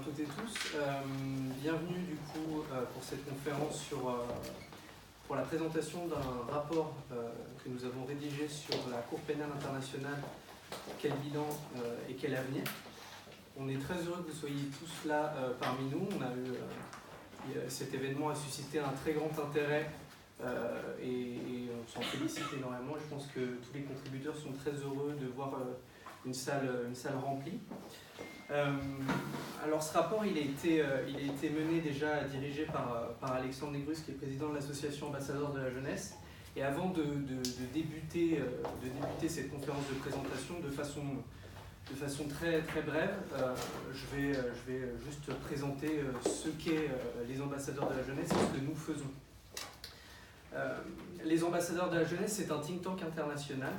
toutes et tous. Bienvenue du coup pour cette conférence pour la présentation d'un rapport que nous avons rédigé sur la Cour pénale internationale, quel bilan et quel avenir. On est très heureux que vous soyez tous là parmi nous. Cet événement a suscité un très grand intérêt et on s'en félicite énormément. Je pense que tous les contributeurs sont très heureux de voir une salle remplie. Alors ce rapport il a été mené déjà, dirigé par Alexandre Négrus, qui est président de l'association Ambassadeurs de la Jeunesse. Et avant de débuter cette conférence de présentation de façon très, très brève, je vais juste présenter ce qu'est les Ambassadeurs de la Jeunesse et ce que nous faisons. Les Ambassadeurs de la Jeunesse, c'est un think tank international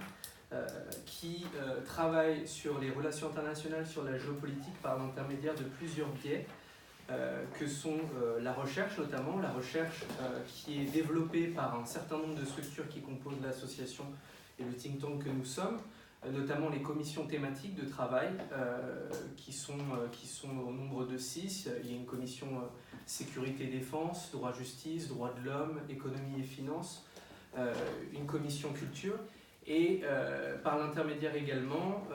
qui travaille sur les relations internationales, sur la géopolitique par l'intermédiaire de plusieurs biais que sont la recherche notamment, la recherche qui est développée par un certain nombre de structures qui composent l'association et le think tank que nous sommes, notamment les commissions thématiques de travail qui sont au nombre de 6. Il y a une commission sécurité et défense, droit justice, droits de l'homme, économie et finances, une commission culture, et par l'intermédiaire également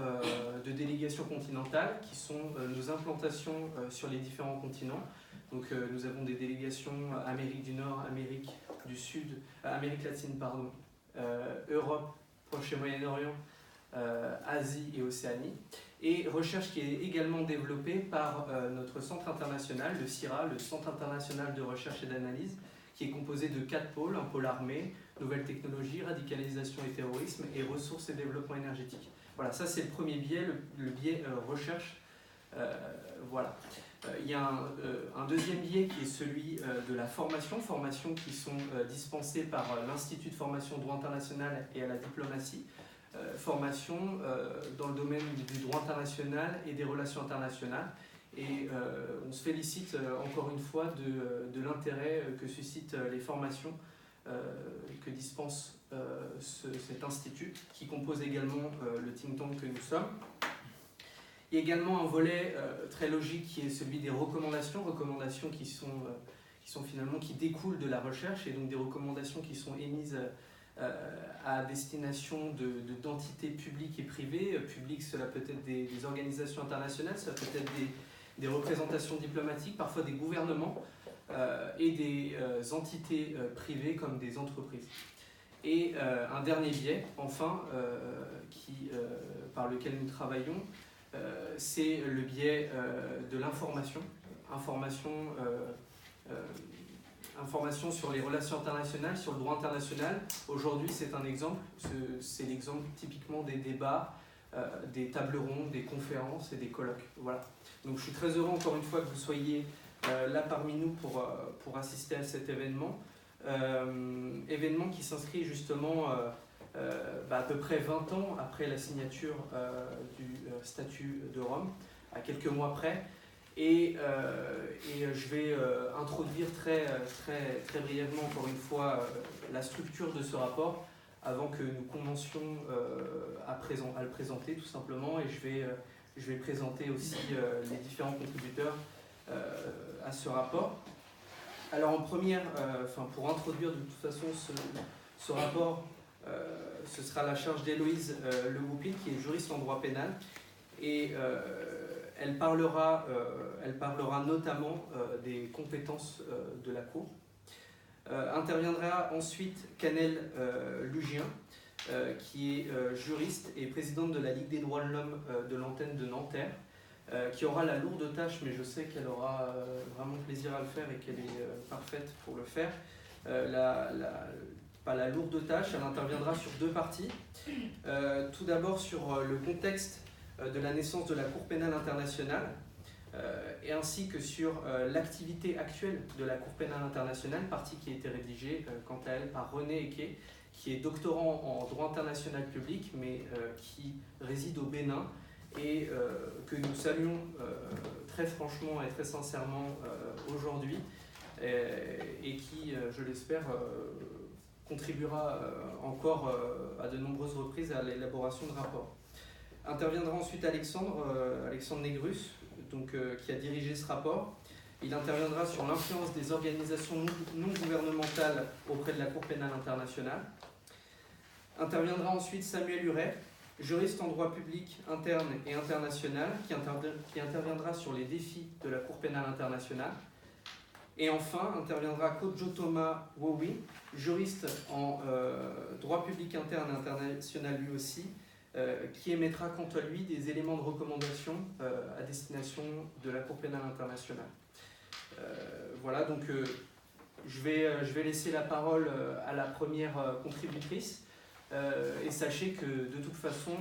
de délégations continentales qui sont nos implantations sur les différents continents. Donc nous avons des délégations Amérique du Nord, Amérique du Sud, Amérique latine, Europe, Proche et Moyen-Orient, Asie et Océanie. Et recherche qui est également développée par notre centre international, le CIRA, le Centre international de recherche et d'analyse, qui est composé de 4 pôles, un pôle armé, nouvelles technologies, radicalisation et terrorisme, et ressources et développement énergétique. Voilà, ça c'est le premier biais, le biais recherche. Voilà. Il y a un deuxième biais qui est celui de la formation qui sont dispensées par l'Institut de formation droit international et à la diplomatie. Formation dans le domaine du droit international et des relations internationales. Et on se félicite encore une fois de l'intérêt que suscitent les formations que dispense cet institut, qui compose également le think tank que nous sommes. Il y a également un volet très logique qui est celui des recommandations qui découlent de la recherche, et donc des recommandations qui sont émises à destination d'entités publiques et privées. Publiques, cela peut être des organisations internationales, cela peut être des représentations diplomatiques, parfois des gouvernements et des entités privées comme des entreprises. Et un dernier biais, enfin, par lequel nous travaillons, c'est le biais de l'information. Information sur les relations internationales, sur le droit international. Aujourd'hui, c'est un exemple. C'est l'exemple typiquement des débats, des tables rondes, des conférences et des colloques. Voilà. Donc je suis très heureux encore une fois que vous soyez là parmi nous pour assister à cet événement. Événement qui s'inscrit justement à peu près 20 ans après la signature du statut de Rome, à quelques mois près. Et je vais introduire très brièvement encore une fois la structure de ce rapport avant que nous commencions à le présenter tout simplement, et je vais présenter aussi les différents contributeurs à ce rapport. Alors en première, pour introduire de toute façon ce rapport, ce sera la charge d'Héloïse Le Goupil, qui est juriste en droit pénal, et elle parlera notamment des compétences de la Cour. Interviendra ensuite Canel Lugien, qui est juriste et présidente de la Ligue des droits de l'homme de l'antenne de Nanterre, qui aura la lourde tâche, mais je sais qu'elle aura vraiment plaisir à le faire et qu'elle est parfaite pour le faire. Pas la lourde tâche, elle interviendra sur 2 parties. Tout d'abord sur le contexte de la naissance de la Cour pénale internationale, et ainsi que sur l'activité actuelle de la Cour pénale internationale, partie qui a été rédigée quant à elle par René Eke, qui est doctorant en droit international public, mais qui réside au Bénin, et que nous saluons très franchement et très sincèrement aujourd'hui, et qui, je l'espère, contribuera encore à de nombreuses reprises à l'élaboration de rapports. Interviendra ensuite Alexandre Négrus, qui a dirigé ce rapport. Il interviendra sur l'influence des organisations non gouvernementales auprès de la Cour pénale internationale. Interviendra ensuite Samuel Huret, juriste en droit public interne et international, qui interviendra sur les défis de la Cour pénale internationale. Et enfin, interviendra Kodjo Thomas Wowi, juriste en droit public interne et international lui aussi, qui émettra quant à lui des éléments de recommandation à destination de la Cour pénale internationale. Voilà, donc je vais laisser la parole à la première contributrice. Et sachez que de toute façon,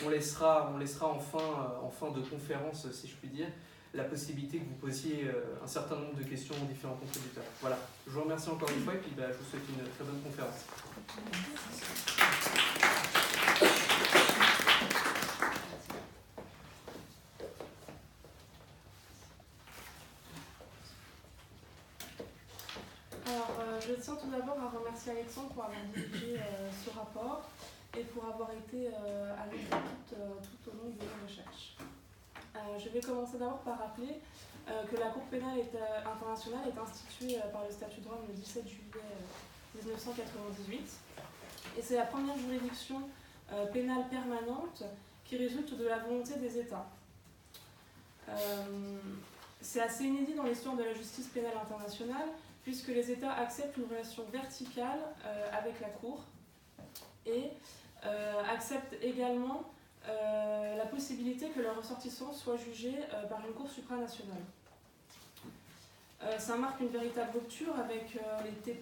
on laissera en fin de conférence, si je puis dire, la possibilité que vous posiez un certain nombre de questions aux différents contributeurs. Voilà, je vous remercie encore une fois et puis je vous souhaite une très bonne conférence. Je tiens tout d'abord à remercier Alexandre pour avoir dirigé ce rapport et pour avoir été avec nous tout au long de nos recherches. Je vais commencer d'abord par rappeler que la Cour pénale internationale est instituée par le statut de Rome le 17 juillet 1998 et c'est la première juridiction pénale permanente qui résulte de la volonté des États. C'est assez inédit dans l'histoire de la justice pénale internationale puisque les États acceptent une relation verticale avec la Cour et acceptent également la possibilité que leurs ressortissants soient jugés par une Cour supranationale. Ça marque une véritable rupture avec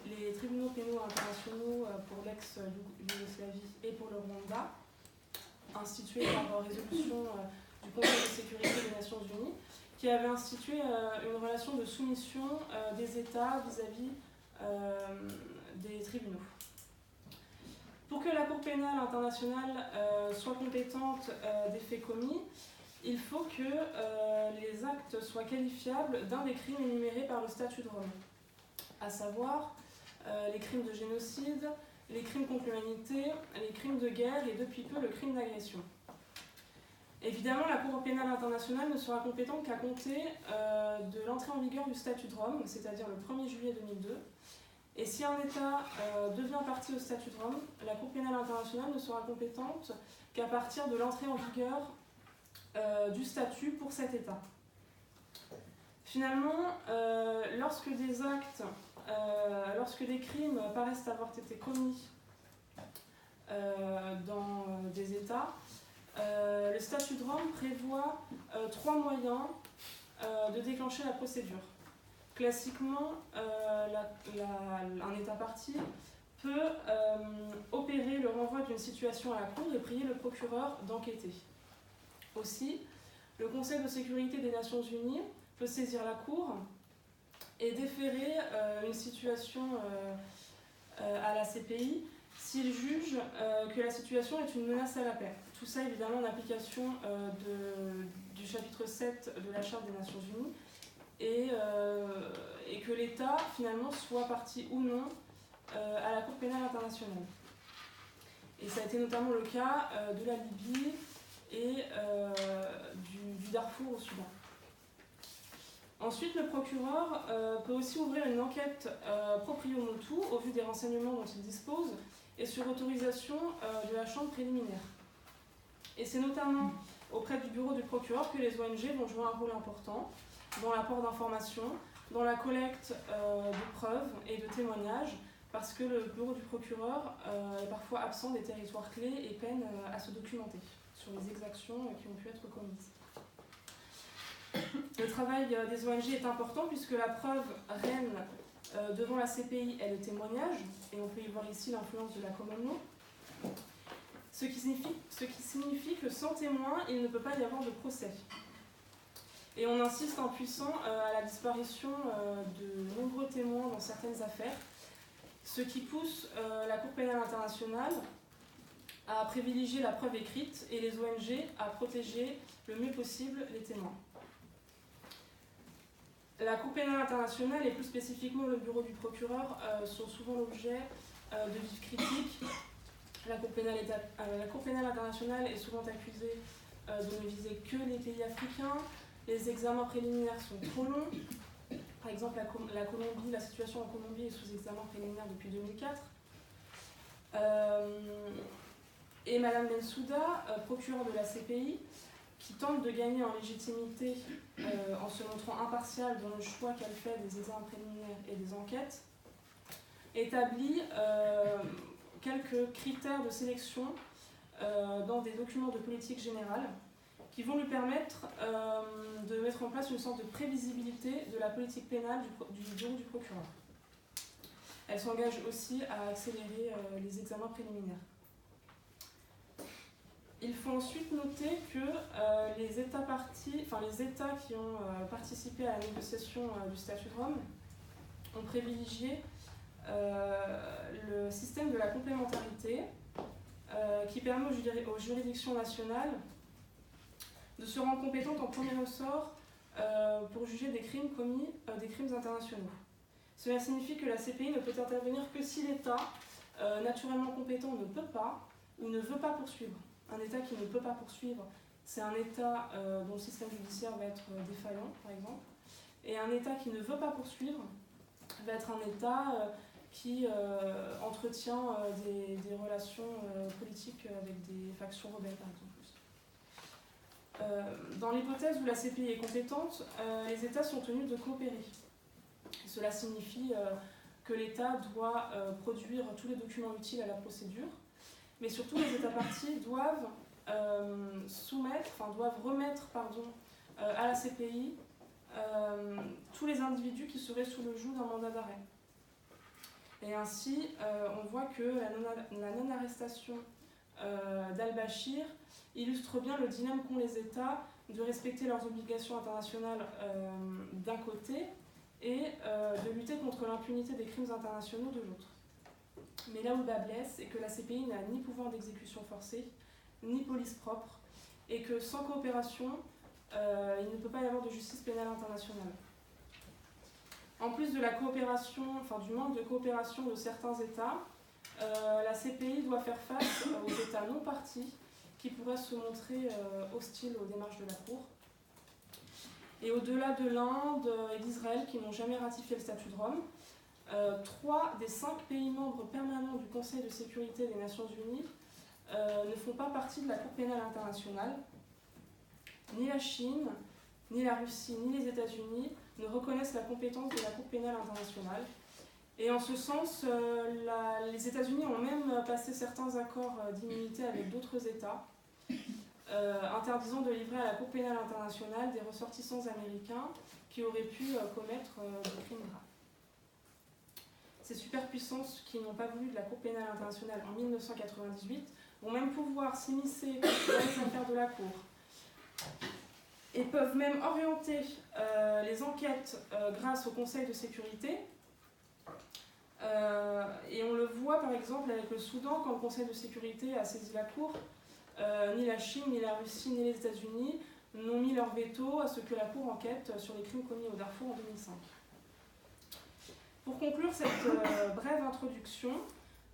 les tribunaux pénaux internationaux pour l'ex-Yougoslavie et pour le Rwanda, institués par résolution du Conseil de sécurité des Nations Unies, qui avait institué une relation de soumission des États vis-à-vis des tribunaux. Pour que la Cour pénale internationale soit compétente des faits commis, il faut que les actes soient qualifiables d'un des crimes énumérés par le statut de Rome, à savoir les crimes de génocide, les crimes contre l'humanité, les crimes de guerre et depuis peu le crime d'agression. Évidemment, la Cour pénale internationale ne sera compétente qu'à compter de l'entrée en vigueur du statut de Rome, c'est-à-dire le 1er juillet 2002. Et si un État devient partie au statut de Rome, la Cour pénale internationale ne sera compétente qu'à partir de l'entrée en vigueur du statut pour cet État. Finalement, lorsque des crimes paraissent avoir été commis dans des États, le statut de Rome prévoit 3 moyens de déclencher la procédure. Classiquement, un État partie peut opérer le renvoi d'une situation à la Cour et prier le procureur d'enquêter. Aussi, le Conseil de sécurité des Nations Unies peut saisir la Cour et déférer une situation à la CPI s'il juge que la situation est une menace à la paix. Tout ça évidemment en application du chapitre 7 de la Charte des Nations Unies et que l'État finalement soit partie ou non à la Cour pénale internationale. Et ça a été notamment le cas de la Libye et du Darfour au Soudan. Ensuite, le procureur peut aussi ouvrir une enquête proprio motu au vu des renseignements dont il dispose et sur autorisation de la chambre préliminaire. Et c'est notamment auprès du bureau du procureur que les ONG vont jouer un rôle important dans l'apport d'informations, dans la collecte de preuves et de témoignages, parce que le bureau du procureur est parfois absent des territoires clés et peine à se documenter sur les exactions qui ont pu être commises. Le travail des ONG est important puisque la preuve règne devant la CPI est le témoignage, et on peut y voir ici l'influence de la common law, ce qui signifie que sans témoin, il ne peut pas y avoir de procès. Et on insiste en puissant à la disparition de nombreux témoins dans certaines affaires, ce qui pousse la Cour pénale internationale à privilégier la preuve écrite et les ONG à protéger le mieux possible les témoins. La Cour pénale internationale et plus spécifiquement le bureau du procureur sont souvent l'objet de vives critiques. La Cour pénale internationale est souvent accusée de ne viser que les pays africains. Les examens préliminaires sont trop longs. Par exemple, la situation en Colombie est sous examen préliminaire depuis 2004. Et Madame Bensouda, procureure de la CPI, qui tente de gagner en légitimité en se montrant impartiale dans le choix qu'elle fait des examens préliminaires et des enquêtes, établit quelques critères de sélection dans des documents de politique générale qui vont lui permettre de mettre en place une sorte de prévisibilité de la politique pénale du bureau du procureur. Elle s'engage aussi à accélérer les examens préliminaires. Il faut ensuite noter que les États qui ont participé à la négociation du statut de Rome ont privilégié le système de la complémentarité qui permet aux juridictions nationales de se rendre compétentes en premier ressort pour juger des crimes commis, des crimes internationaux. Cela signifie que la CPI ne peut intervenir que si l'État naturellement compétent ne peut pas ou ne veut pas poursuivre. Un État qui ne peut pas poursuivre, c'est un État dont le système judiciaire va être défaillant, par exemple. Et un État qui ne veut pas poursuivre va être un État qui entretient des relations politiques avec des factions rebelles, par exemple. Dans l'hypothèse où la CPI est compétente, les États sont tenus de coopérer. Cela signifie que l'État doit produire tous les documents utiles à la procédure, mais surtout les États parties doivent remettre à la CPI tous les individus qui seraient sous le joug d'un mandat d'arrêt. Et ainsi, on voit que la non-arrestation d'Al-Bachir illustre bien le dilemme qu'ont les États de respecter leurs obligations internationales d'un côté et de lutter contre l'impunité des crimes internationaux de l'autre. Mais là où le bas blesse, c'est que la CPI n'a ni pouvoir d'exécution forcée, ni police propre, et que sans coopération, il ne peut pas y avoir de justice pénale internationale. En plus de du manque de coopération de certains États, la CPI doit faire face aux États non partis qui pourraient se montrer hostiles aux démarches de la Cour. Et au-delà de l'Inde et d'Israël qui n'ont jamais ratifié le statut de Rome, 3 des 5 pays membres permanents du Conseil de sécurité des Nations Unies ne font pas partie de la Cour pénale internationale. Ni la Chine, ni la Russie, ni les États-Unis ne reconnaissent la compétence de la Cour pénale internationale. Et en ce sens, les États-Unis ont même passé certains accords d'immunité avec d'autres États, interdisant de livrer à la Cour pénale internationale des ressortissants américains qui auraient pu commettre des crimes graves. Ces superpuissances qui n'ont pas voulu de la Cour pénale internationale en 1998 vont même pouvoir s'immiscer dans les affaires de la Cour et peuvent même orienter les enquêtes grâce au Conseil de sécurité. Et on le voit par exemple avec le Soudan, quand le Conseil de sécurité a saisi la Cour, ni la Chine, ni la Russie, ni les États-Unis n'ont mis leur veto à ce que la Cour enquête sur les crimes commis au Darfour en 2005. Pour conclure cette brève introduction,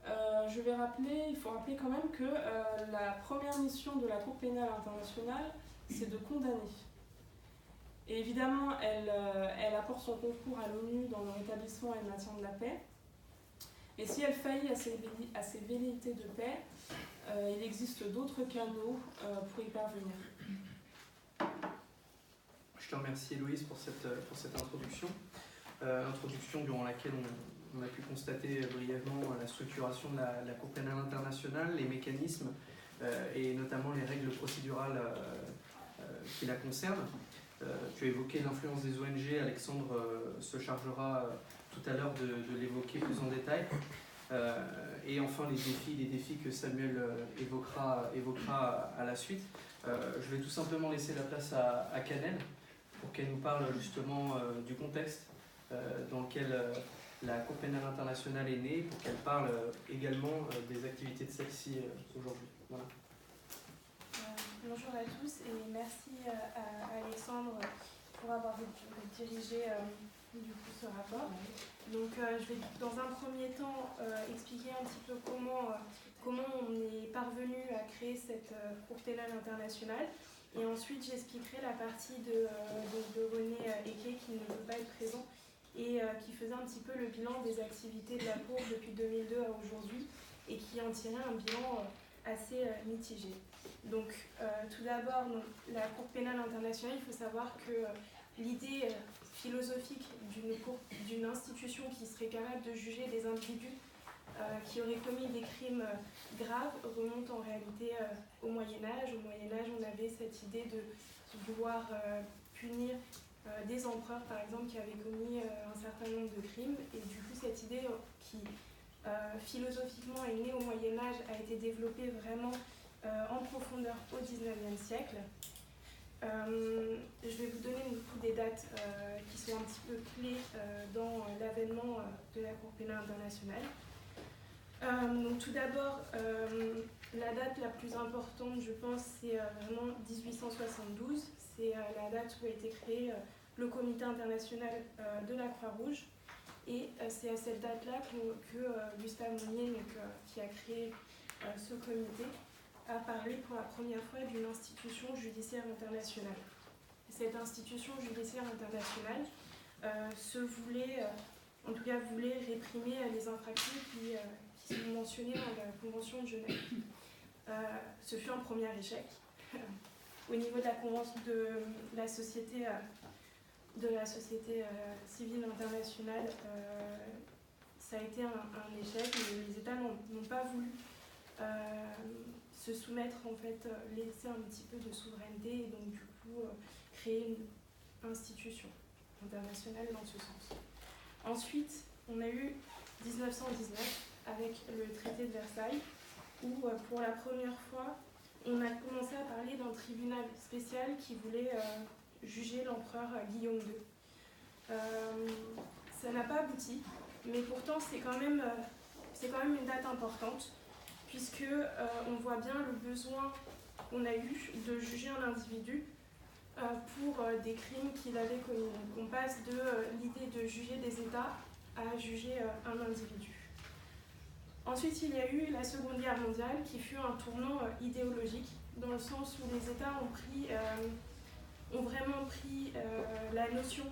il faut rappeler quand même que la première mission de la Cour pénale internationale, c'est de condamner. Et évidemment, elle apporte son concours à l'ONU dans le rétablissement et le maintien de la paix. Et si elle faillit à ses velléités de paix, il existe d'autres canaux pour y parvenir. Je te remercie Héloïse pour cette introduction. Introduction durant laquelle on a pu constater brièvement la structuration de la Cour pénale internationale, les mécanismes et notamment les règles procédurales qui la concernent. Tu as évoqué l'influence des ONG, Alexandre se chargera tout à l'heure de l'évoquer plus en détail. Et enfin les défis que Samuel évoquera à la suite. Je vais tout simplement laisser la place à Canel pour qu'elle nous parle justement du contexte dans lequel la Cour pénale internationale est née, pour qu'elle parle également des activités de celle-ci aujourd'hui. Voilà. Bonjour à tous et merci à Alexandre pour avoir dirigé ce rapport. Donc je vais dans un premier temps expliquer un petit peu comment on est parvenu à créer cette Cour pénale internationale Et ensuite, j'expliquerai la partie de René Eke qui ne peut pas être présent et qui faisait un petit peu le bilan des activités de la Cour depuis 2002 à aujourd'hui et qui en tirait un bilan assez mitigé. Donc, tout d'abord, la Cour pénale internationale, il faut savoir que l'idée philosophique d'une institution qui serait capable de juger des individus qui auraient commis des crimes graves remonte en réalité au Moyen-Âge. Au Moyen-Âge, on avait cette idée de vouloir punir des empereurs, par exemple, qui avaient commis un certain nombre de crimes. Et du coup, cette idée qui, philosophiquement, est née au Moyen-Âge, a été développée vraiment en profondeur au XIXe siècle. Je vais vous donner des dates qui sont un petit peu clés dans l'avènement de la Cour pénale internationale. Donc, tout d'abord, la date la plus importante, je pense, c'est vraiment 1872. C'est la date où a été créé le Comité international de la Croix-Rouge. Et c'est à cette date-là que Gustave Monnier, qui a créé ce comité, a parlé pour la première fois d'une institution judiciaire internationale. Cette institution judiciaire internationale voulait réprimer les infractions qui sont mentionnées dans la Convention de Genève. Ce fut un premier échec. Au niveau de la Convention de la Société civile internationale, ça a été un échec. Les États n'ont pas voulu se soumettre, en fait, laisser un petit peu de souveraineté et donc du coup créer une institution internationale dans ce sens. Ensuite, on a eu 1919 avec le traité de Versailles où pour la première fois on a commencé à parler d'un tribunal spécial qui voulait juger l'empereur Guillaume II. Ça n'a pas abouti, mais pourtant c'est quand même une date importante puisque on voit bien le besoin qu'on a eu de juger un individu pour des crimes qu'il avait commis. Donc on passe de l'idée de juger des États à juger un individu. Ensuite, il y a eu la Seconde Guerre mondiale qui fut un tournant idéologique dans le sens où les États ont vraiment pris la notion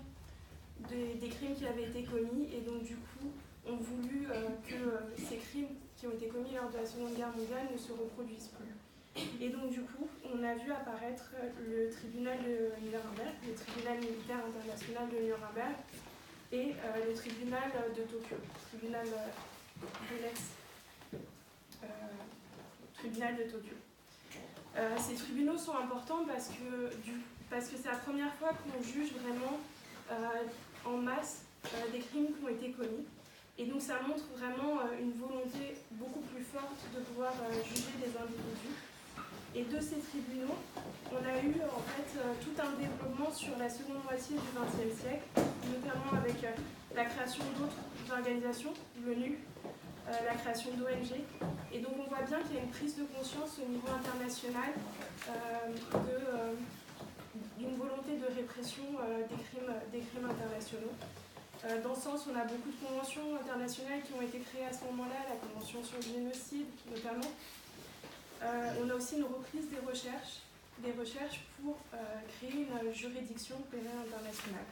des crimes qui avaient été commis et donc du coup ont voulu que ces crimes qui ont été commis lors de la Seconde Guerre mondiale ne se reproduisent plus. Et donc du coup, on a vu apparaître le tribunal de Nuremberg, le tribunal militaire international de Nuremberg et le tribunal de Tokyo, tribunal de l'ex. Tribunal de Tokyo. Ces tribunaux sont importants parce que c'est la première fois qu'on juge vraiment en masse des crimes qui ont été commis. Et donc ça montre vraiment une volonté beaucoup plus forte de pouvoir juger des individus. Et de ces tribunaux, on a eu en fait tout un développement sur la seconde moitié du XXe siècle, notamment avec la création d'autres organisations, l'ONU, la création d'ONG. Et donc on voit bien qu'il y a une prise de conscience au niveau international d'une volonté de répression des crimes internationaux. Dans ce sens, on a beaucoup de conventions internationales qui ont été créées à ce moment-là, la Convention sur le génocide notamment. On a aussi une reprise des recherches pour créer une juridiction pénale internationale.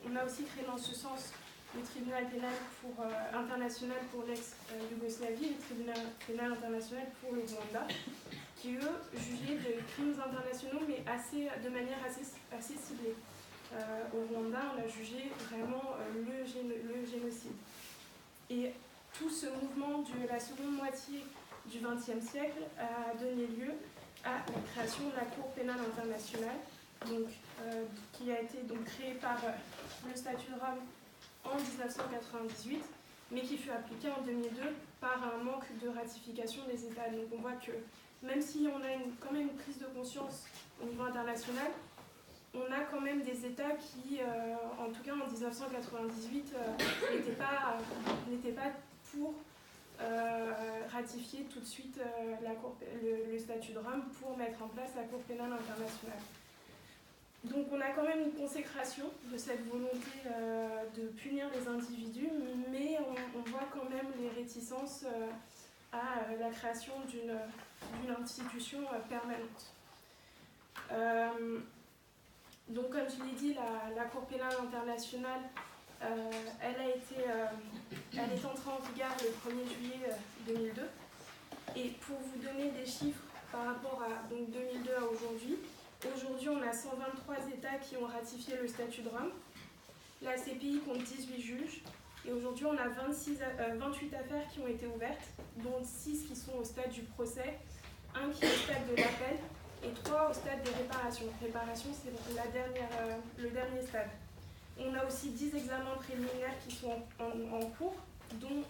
On a aussi créé dans ce sens le tribunal pénal international pour l'ex-Yougoslavie et le tribunal pénal international pour le Rwanda, qui eux jugeaient des crimes internationaux mais de manière assez ciblée. Au Rwanda, on a jugé vraiment le génocide. Et tout ce mouvement de la seconde moitié du XXe siècle a donné lieu à la création de la Cour pénale internationale, qui a été créée par le statut de Rome en 1998, mais qui fut appliquée en 2002 par un manque de ratification des États. Donc on voit que même si on a quand même une prise de conscience au niveau international, on a quand même des États qui, en tout cas en 1998, n'étaient pas pour ratifier tout de suite le statut de Rome pour mettre en place la Cour pénale internationale. Donc on a quand même une consécration de cette volonté de punir les individus, mais on voit quand même les réticences à la création d'une institution permanente. Donc comme je l'ai dit, la Cour pénale internationale, elle est entrée en vigueur le 1er juillet 2002. Et pour vous donner des chiffres par rapport à donc 2002 à aujourd'hui, on a 123 États qui ont ratifié le statut de Rome. La CPI compte 18 juges. Et aujourd'hui, on a 28 affaires qui ont été ouvertes, dont 6 qui sont au stade du procès, 1 qui est au stade de l'appel et 3 au stade des réparations. Réparation, c'est le dernier stade. On a aussi 10 examens préliminaires qui sont en cours, dont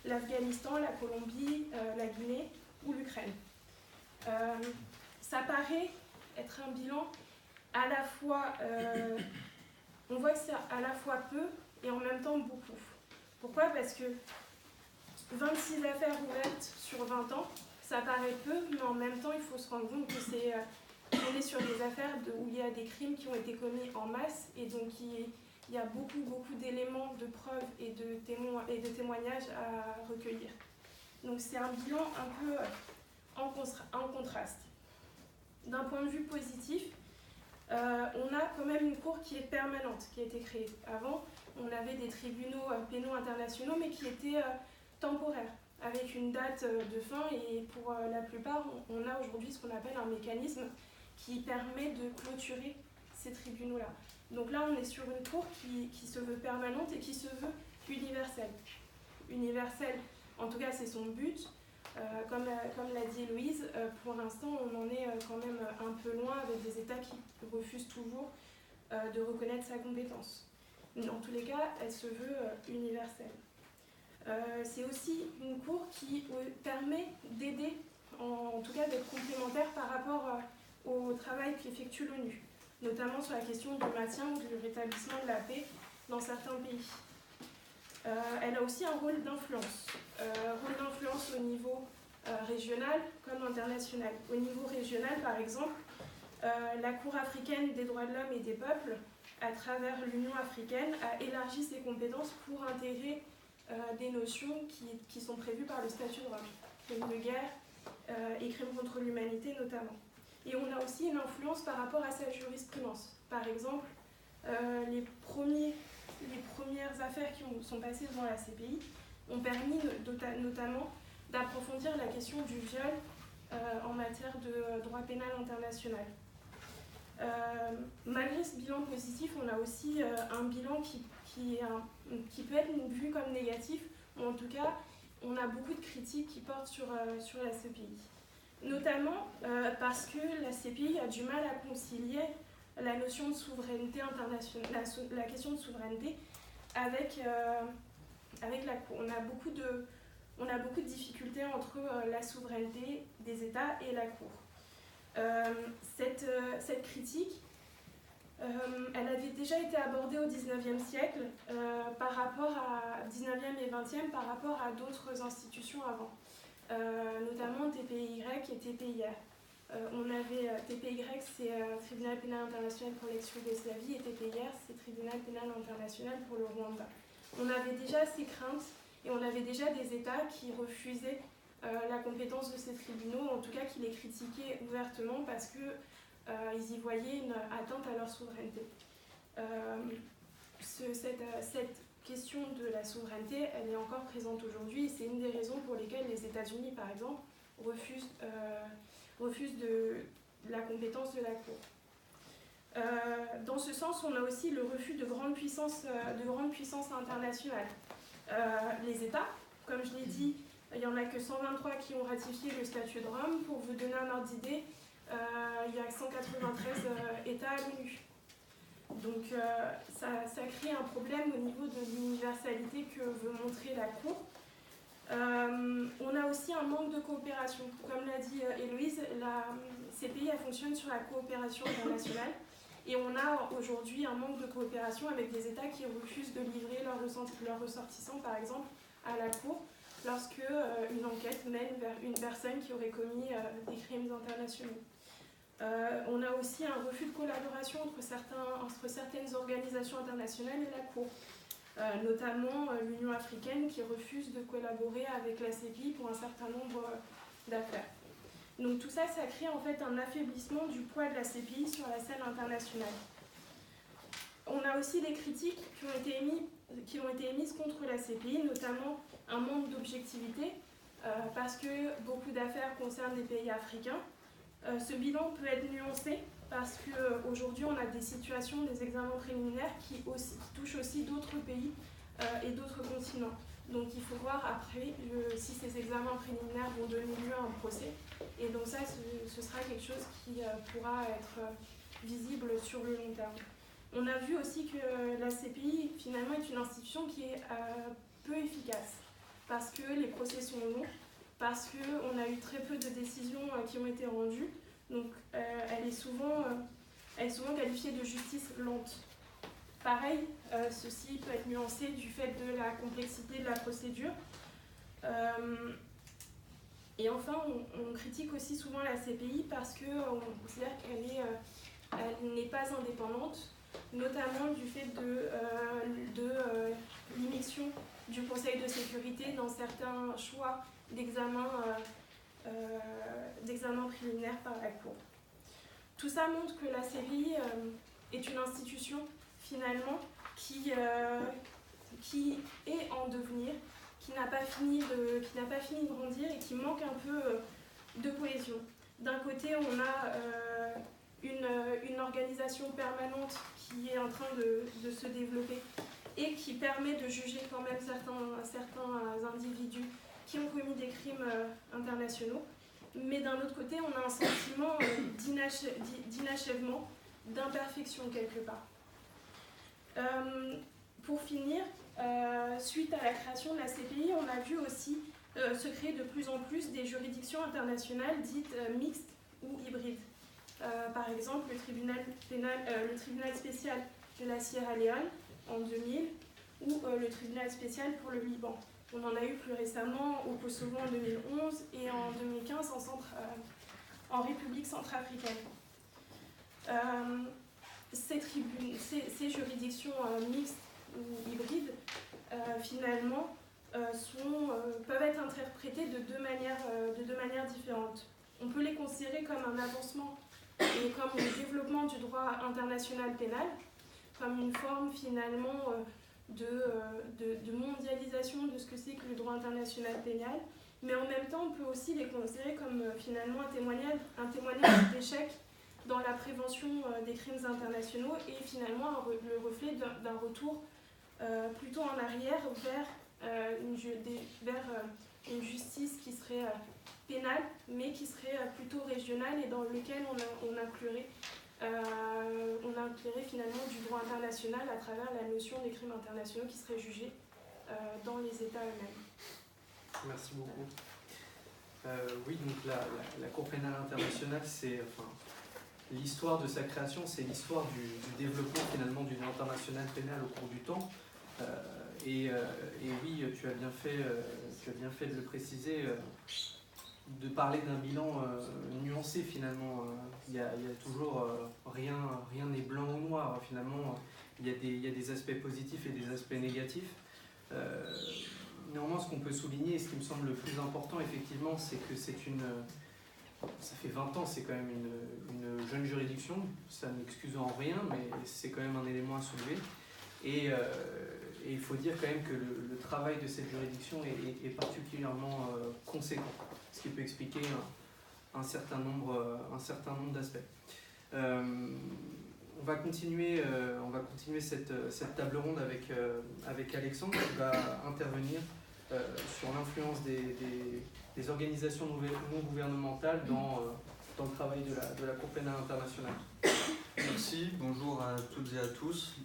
l'Afghanistan, la Colombie, la Guinée ou l'Ukraine. Ça paraît être un bilan à la fois... on voit que c'est à la fois peu et en même temps beaucoup. Pourquoi ? Parce que 26 affaires ouvertes sur 20 ans, ça paraît peu, mais en même temps, il faut se rendre compte que on est sur des affaires où il y a des crimes qui ont été commis en masse, et donc il y a beaucoup d'éléments de preuves et de témoignages à recueillir. Donc c'est un bilan un peu en contraste. D'un point de vue positif, on a quand même une cour qui est permanente, qui a été créée. Avant, on avait des tribunaux pénaux internationaux, mais qui étaient temporaires, avec une date de fin, et pour la plupart, on a aujourd'hui ce qu'on appelle un mécanisme qui permet de clôturer ces tribunaux-là. Donc là, on est sur une cour qui se veut permanente et qui se veut universelle. Universelle, en tout cas, c'est son but. Comme l'a dit Héloïse, pour l'instant, on en est quand même un peu loin, avec des États qui refusent toujours de reconnaître sa compétence. Mais en tous les cas, elle se veut universelle. C'est aussi une cour qui permet d'aider, en tout cas d'être complémentaire par rapport au travail qu'effectue l'ONU, notamment sur la question du maintien ou du rétablissement de la paix dans certains pays. Elle a aussi un rôle d'influence au niveau régional comme international. Au niveau régional, par exemple, la Cour africaine des droits de l'homme et des peuples, à travers l'Union africaine, a élargi ses compétences pour intégrer des notions qui sont prévues par le statut de Rome, crimes de guerre et crimes contre l'humanité notamment. Et on a aussi une influence par rapport à sa jurisprudence. Par exemple, les premières affaires qui sont passées devant la CPI ont permis notamment d'approfondir la question du viol en matière de droit pénal international. Malgré ce bilan positif, on a aussi un bilan qui peut être vu comme négatif, ou en tout cas, on a beaucoup de critiques qui portent sur la CPI. Notamment parce que la CPI a du mal à concilier la notion de souveraineté internationale, la question de souveraineté avec la Cour. On a beaucoup de difficultés entre la souveraineté des États et la Cour. Cette critique, elle avait déjà été abordée au XIXe siècle, 19e et 20e, par rapport à d'autres institutions avant, notamment TPY et TPIR. On avait TPY, c'est Tribunal pénal international pour l'ex-Yougoslavie, et TPIR, c'est Tribunal pénal international pour le Rwanda. On avait déjà ces craintes et on avait déjà des États qui refusaient la compétence de ces tribunaux, en tout cas qui les critiquaient ouvertement parce qu'ils y voyaient une atteinte à leur souveraineté. Cette question de la souveraineté, elle est encore présente aujourd'hui, et c'est une des raisons pour lesquelles les États-Unis, par exemple, refusent de la compétence de la Cour. Dans ce sens, on a aussi le refus de grandes puissances internationales. Les États, comme je l'ai dit, il n'y en a que 123 qui ont ratifié le statut de Rome. Pour vous donner un ordre d'idée, il y a 193 États à l'ONU. Donc ça crée un problème au niveau de l'universalité que veut montrer la Cour. On a aussi un manque de coopération. Comme l'a dit Héloïse, la CPI elle fonctionne sur la coopération internationale. Et on a aujourd'hui un manque de coopération avec des États qui refusent de livrer leurs ressortissants, par exemple, à la Cour, lorsque une enquête mène vers une personne qui aurait commis des crimes internationaux. On a aussi un refus de collaboration entre certaines organisations internationales et la Cour, notamment l'Union africaine qui refuse de collaborer avec la CPI pour un certain nombre d'affaires. Donc tout ça, ça crée en fait un affaiblissement du poids de la CPI sur la scène internationale. On a aussi des critiques qui ont été émises contre la CPI, notamment un manque d'objectivité, parce que beaucoup d'affaires concernent des pays africains. Ce bilan peut être nuancé parce qu'aujourd'hui on a des situations, des examens préliminaires qui touchent aussi d'autres pays et d'autres continents. Donc il faut voir après si ces examens préliminaires vont donner lieu à un procès. Et donc ça, ce sera quelque chose qui pourra être visible sur le long terme. On a vu aussi que la CPI finalement est une institution qui est peu efficace parce que les procès sont longs, parce qu'on a eu très peu de décisions qui ont été rendues. Donc elle est souvent qualifiée de justice lente. Pareil, ceci peut être nuancé du fait de la complexité de la procédure. Et enfin, on critique aussi souvent la CPI parce qu'on considère qu'elle n'est pas indépendante, notamment du fait de l'immixtion du Conseil de sécurité dans certains choix d'examen préliminaire par la Cour. Tout ça montre que la CPI est une institution finalement qui est en devenir, qui n'a pas fini de grandir et qui manque un peu de cohésion. D'un côté, on a une organisation permanente qui est en train de se développer et qui permet de juger quand même certains individus qui ont commis des crimes internationaux. Mais d'un autre côté, on a un sentiment d'inachèvement, d'imperfection quelque part. Pour finir, suite à la création de la CPI, on a vu aussi se créer de plus en plus des juridictions internationales dites mixtes ou hybrides. Par exemple, le tribunal spécial de la Sierra Leone en 2000 ou le tribunal spécial pour le Liban. On en a eu plus récemment au Kosovo en 2011 et en 2015 en République centrafricaine. Ces juridictions mixtes ou hybrides, finalement, peuvent être interprétées de deux manières différentes. On peut les considérer comme un avancement et comme le développement du droit international pénal, comme une forme finalement de mondialisation de ce que c'est que le droit international pénal, mais en même temps on peut aussi les considérer comme finalement un témoignage d'échec dans la prévention des crimes internationaux et finalement le reflet d'un retour plutôt en arrière vers une justice qui serait pénale, mais qui serait plutôt régionale et dans lequel on inclurait finalement du droit international à travers la notion des crimes internationaux qui seraient jugés dans les États eux-mêmes. Merci beaucoup. Oui, donc la Cour pénale internationale, c'est l'histoire de sa création, c'est l'histoire du développement finalement du droit international pénal au cours du temps. Et oui, tu as bien fait de le préciser, de parler d'un bilan nuancé finalement. Il y a toujours rien n'est blanc ou noir finalement. Il y a des aspects positifs et des aspects négatifs. Néanmoins, ce qu'on peut souligner, et ce qui me semble le plus important effectivement, c'est que ça fait 20 ans, c'est quand même une jeune juridiction. Ça n'excuse en rien, mais c'est quand même un élément à soulever. Et il faut dire quand même que le travail de cette juridiction est particulièrement conséquent, ce qui peut expliquer un certain nombre d'aspects. On va continuer cette table ronde avec Alexandre qui va intervenir sur l'influence des organisations non gouvernementales dans le travail de la Cour pénale internationale. Merci, bonjour à toutes et à tous.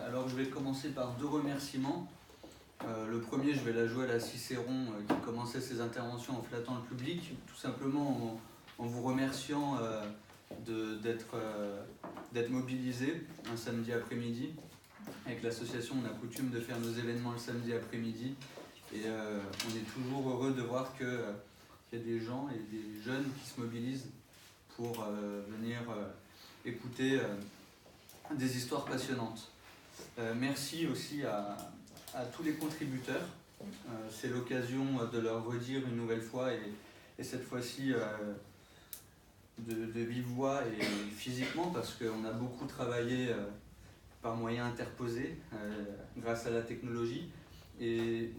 Alors je vais commencer par deux remerciements. Le premier, je vais la jouer à la Cicéron qui commençait ses interventions en flattant le public, tout simplement en vous remerciant d'être mobilisé un samedi après-midi. Avec l'association, on a coutume de faire nos événements le samedi après-midi et on est toujours heureux de voir qu'il y a des gens et des jeunes qui se mobilisent pour venir écouter des histoires passionnantes. Merci aussi à tous les contributeurs. C'est l'occasion de leur redire une nouvelle fois et cette fois-ci de vive voix et physiquement parce qu'on a beaucoup travaillé par moyens interposés grâce à la technologie. Et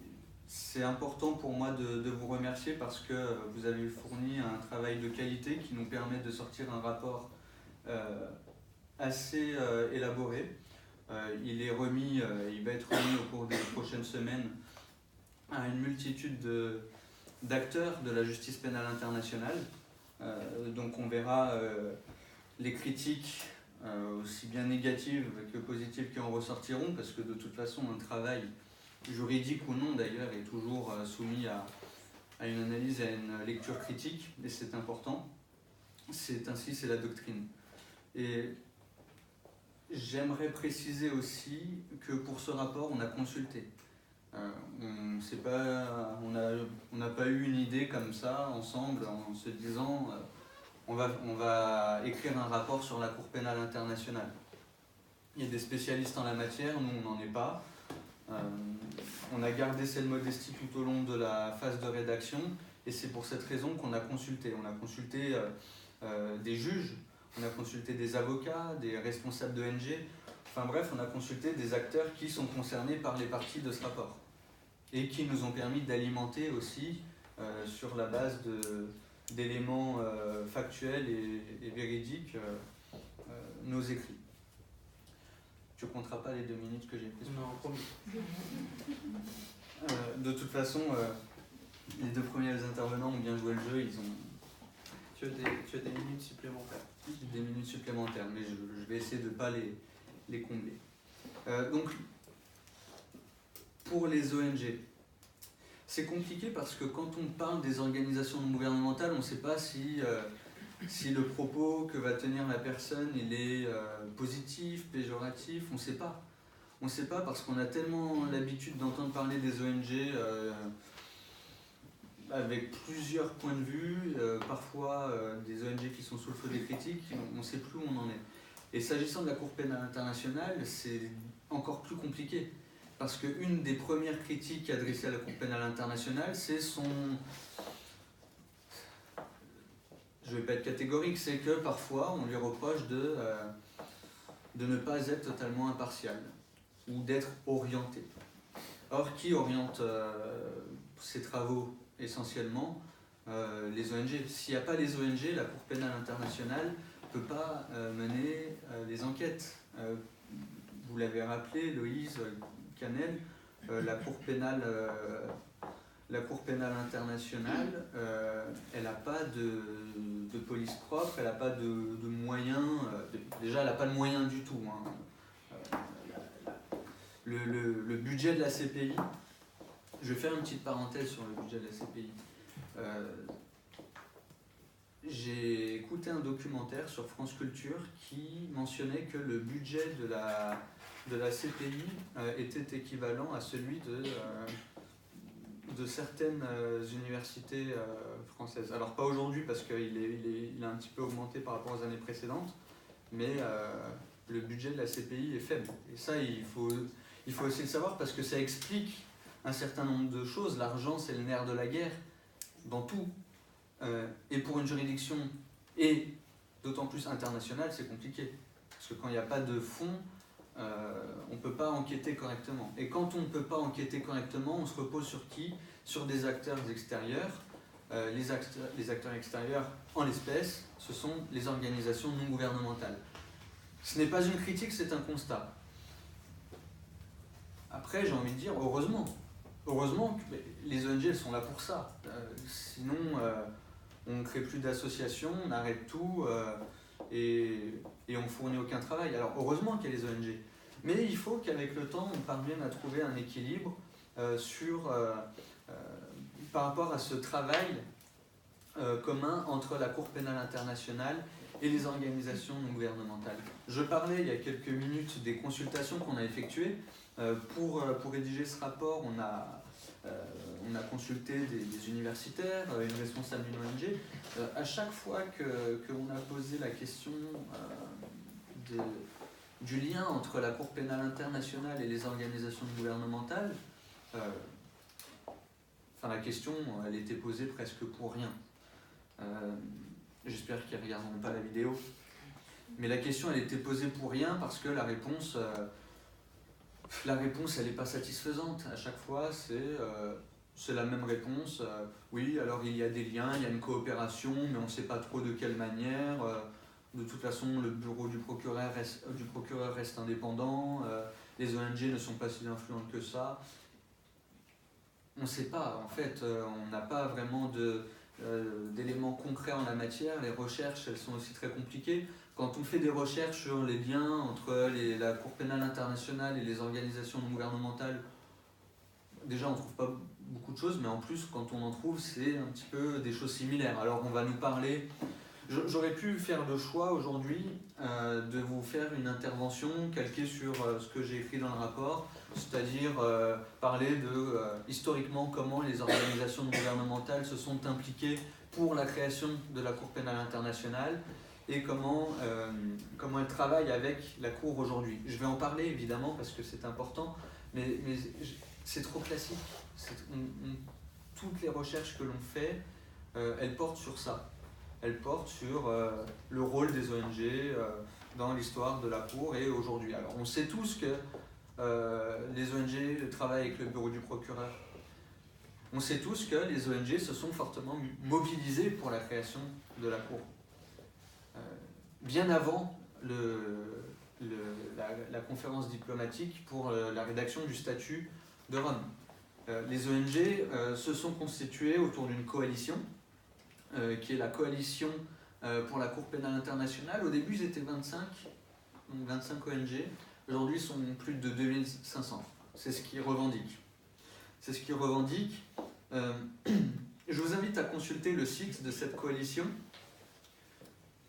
c'est important pour moi de vous remercier parce que vous avez fourni un travail de qualité qui nous permet de sortir un rapport assez élaboré. Il va être remis au cours des prochaines semaines à une multitude d'acteurs de la justice pénale internationale. Donc on verra les critiques aussi bien négatives que positives qui en ressortiront, parce que de toute façon un travail juridique ou non d'ailleurs est toujours soumis à une analyse et à une lecture critique, et c'est important. C'est la doctrine. Et j'aimerais préciser aussi que pour ce rapport on a consulté. On n'a pas eu une idée comme ça ensemble en se disant on va écrire un rapport sur la Cour pénale internationale. Il y a des spécialistes en la matière, nous on n'en est pas. On a gardé cette modestie tout au long de la phase de rédaction et c'est pour cette raison qu'on a consulté. On a consulté des juges, on a consulté des avocats, des responsables d'ONG, enfin bref, on a consulté des acteurs qui sont concernés par les parties de ce rapport et qui nous ont permis d'alimenter aussi sur la base d'éléments factuels et véridiques nos écrits. Tu ne compteras pas les 2 minutes que j'ai prises. Non, promis. De toute façon, les 2 premiers intervenants ont bien joué le jeu. Tu as des minutes supplémentaires. Des minutes supplémentaires, mais je vais essayer de ne pas les combler. Donc, pour les ONG, c'est compliqué parce que quand on parle des organisations non gouvernementales, on ne sait pas si le propos que va tenir la personne il est positif, péjoratif, on ne sait pas. On ne sait pas parce qu'on a tellement l'habitude d'entendre parler des ONG avec plusieurs points de vue, parfois des ONG qui sont sous le feu des critiques, on ne sait plus où on en est. Et s'agissant de la Cour pénale internationale, c'est encore plus compliqué. Parce qu'une des premières critiques adressées à la Cour pénale internationale, c'est son... Je ne vais pas être catégorique, c'est que parfois on lui reproche de ne pas être totalement impartial ou d'être orienté. Or, qui oriente ses travaux essentiellement? Les ONG. S'il n'y a pas les ONG, la Cour pénale internationale ne peut pas mener les enquêtes. Vous l'avez rappelé, Loïse, Canel, la Cour pénale internationale, elle n'a pas de police propre, elle n'a pas de moyens, déjà elle n'a pas de moyens du tout. Hein. Le budget de la CPI, je vais faire une petite parenthèse sur le budget de la CPI. J'ai écouté un documentaire sur France Culture qui mentionnait que le budget de la CPI était équivalent à celui de certaines universités françaises. Alors pas aujourd'hui parce qu'il a un petit peu augmenté par rapport aux années précédentes, mais le budget de la CPI est faible. Et ça, il faut aussi le savoir parce que ça explique un certain nombre de choses. L'argent, c'est le nerf de la guerre dans tout. Et pour une juridiction, et d'autant plus internationale, c'est compliqué. Parce que quand il n'y a pas de fonds, on ne peut pas enquêter correctement. Et quand on ne peut pas enquêter correctement, on se repose sur qui? Sur des acteurs extérieurs. Les acteurs extérieurs, en l'espèce, ce sont les organisations non gouvernementales. Ce n'est pas une critique, c'est un constat. Après, j'ai envie de dire, heureusement. Heureusement que les ONG, elles sont là pour ça. Sinon, on ne crée plus d'associations, on arrête tout et on ne fournit aucun travail. Alors, heureusement qu'il y a les ONG. Mais il faut qu'avec le temps, on parvienne à trouver un équilibre par rapport à ce travail commun entre la Cour pénale internationale et les organisations non gouvernementales. Je parlais il y a quelques minutes des consultations qu'on a effectuées. Pour rédiger ce rapport, on a consulté des universitaires, une responsable d'une ONG. À chaque fois qu'on a posé la question du lien entre la Cour pénale internationale et les organisations non gouvernementales, la question elle était posée presque pour rien. J'espère qu'ils ne regarderont pas la vidéo. Mais la question, elle était posée pour rien parce que la réponse elle n'est pas satisfaisante. À chaque fois, c'est la même réponse. Oui, alors il y a des liens, il y a une coopération, mais on ne sait pas trop de quelle manière. De toute façon, le bureau du procureur reste indépendant. Les ONG ne sont pas si influentes que ça. On ne sait pas. En fait, on n'a pas vraiment d'éléments concrets en la matière. Les recherches, elles sont aussi très compliquées. Quand on fait des recherches sur les liens entre la Cour pénale internationale et les organisations non gouvernementales, déjà on ne trouve pas beaucoup de choses, mais en plus quand on en trouve, c'est un petit peu des choses similaires. Alors on va nous parler... J'aurais pu faire le choix aujourd'hui de vous faire une intervention calquée sur ce que j'ai écrit dans le rapport, c'est-à-dire parler de historiquement comment les organisations non gouvernementales se sont impliquées pour la création de la Cour pénale internationale et comment elles travaillent avec la Cour aujourd'hui. Je vais en parler évidemment parce que c'est important, mais c'est trop classique. Toutes les recherches que l'on fait, elles portent sur ça. Elles portent sur le rôle des ONG dans l'histoire de la Cour et aujourd'hui. Alors on sait tous que les ONG travaillent avec le bureau du procureur. On sait tous que les ONG se sont fortement mobilisées pour la création de la Cour. Bien avant la conférence diplomatique pour la rédaction du statut de Rome. Les ONG se sont constituées autour d'une coalition, qui est la coalition pour la Cour pénale internationale. Au début, ils étaient 25 ONG. Aujourd'hui, ils sont plus de 2500. C'est ce qu'ils revendiquent. Je vous invite à consulter le site de cette coalition.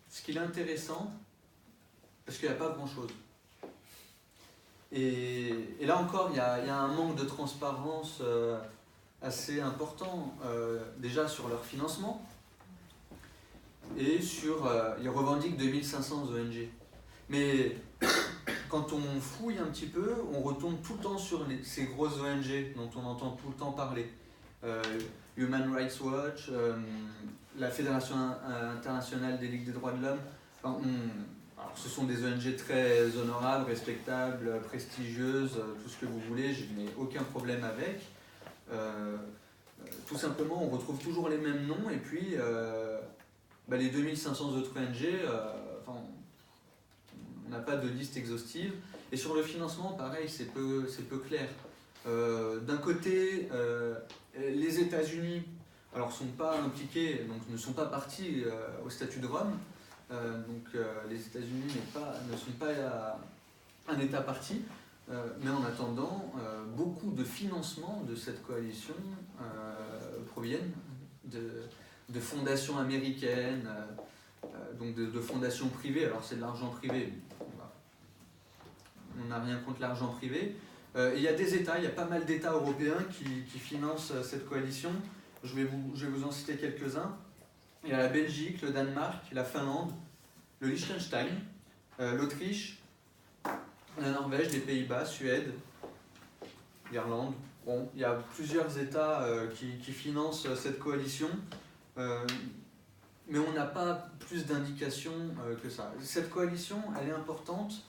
Ce qui est intéressant, parce qu'il n'y a pas grand-chose. Et là encore, il y a un manque de transparence assez important, déjà sur leur financement, et ils revendiquent 2500 ONG. Mais quand on fouille un petit peu, on retombe tout le temps sur ces grosses ONG dont on entend tout le temps parler. Human Rights Watch, la Fédération internationale des ligues des droits de l'homme. Alors, ce sont des ONG très honorables, respectables, prestigieuses, tout ce que vous voulez, je n'ai aucun problème avec. Tout simplement, on retrouve toujours les mêmes noms, et puis les 2500 autres ONG, on n'a pas de liste exhaustive. Et sur le financement, pareil, c'est peu clair. D'un côté, les États-Unis sont pas impliqués, donc ne sont pas partis au statut de Rome. Les États-Unis ne sont pas un État parti, mais en attendant, beaucoup de financements de cette coalition proviennent de fondations américaines, donc de fondations privées. Alors c'est de l'argent privé, on n'a rien contre l'argent privé. Il y a des États, il y a pas mal d'États européens qui financent cette coalition. Je vais vous en citer quelques-uns. Il y a la Belgique, le Danemark, la Finlande, le Liechtenstein, l'Autriche, la Norvège, les Pays-Bas, Suède, l'Irlande. Bon, il y a plusieurs États qui financent cette coalition, mais on n'a pas plus d'indications que ça. Cette coalition, elle est importante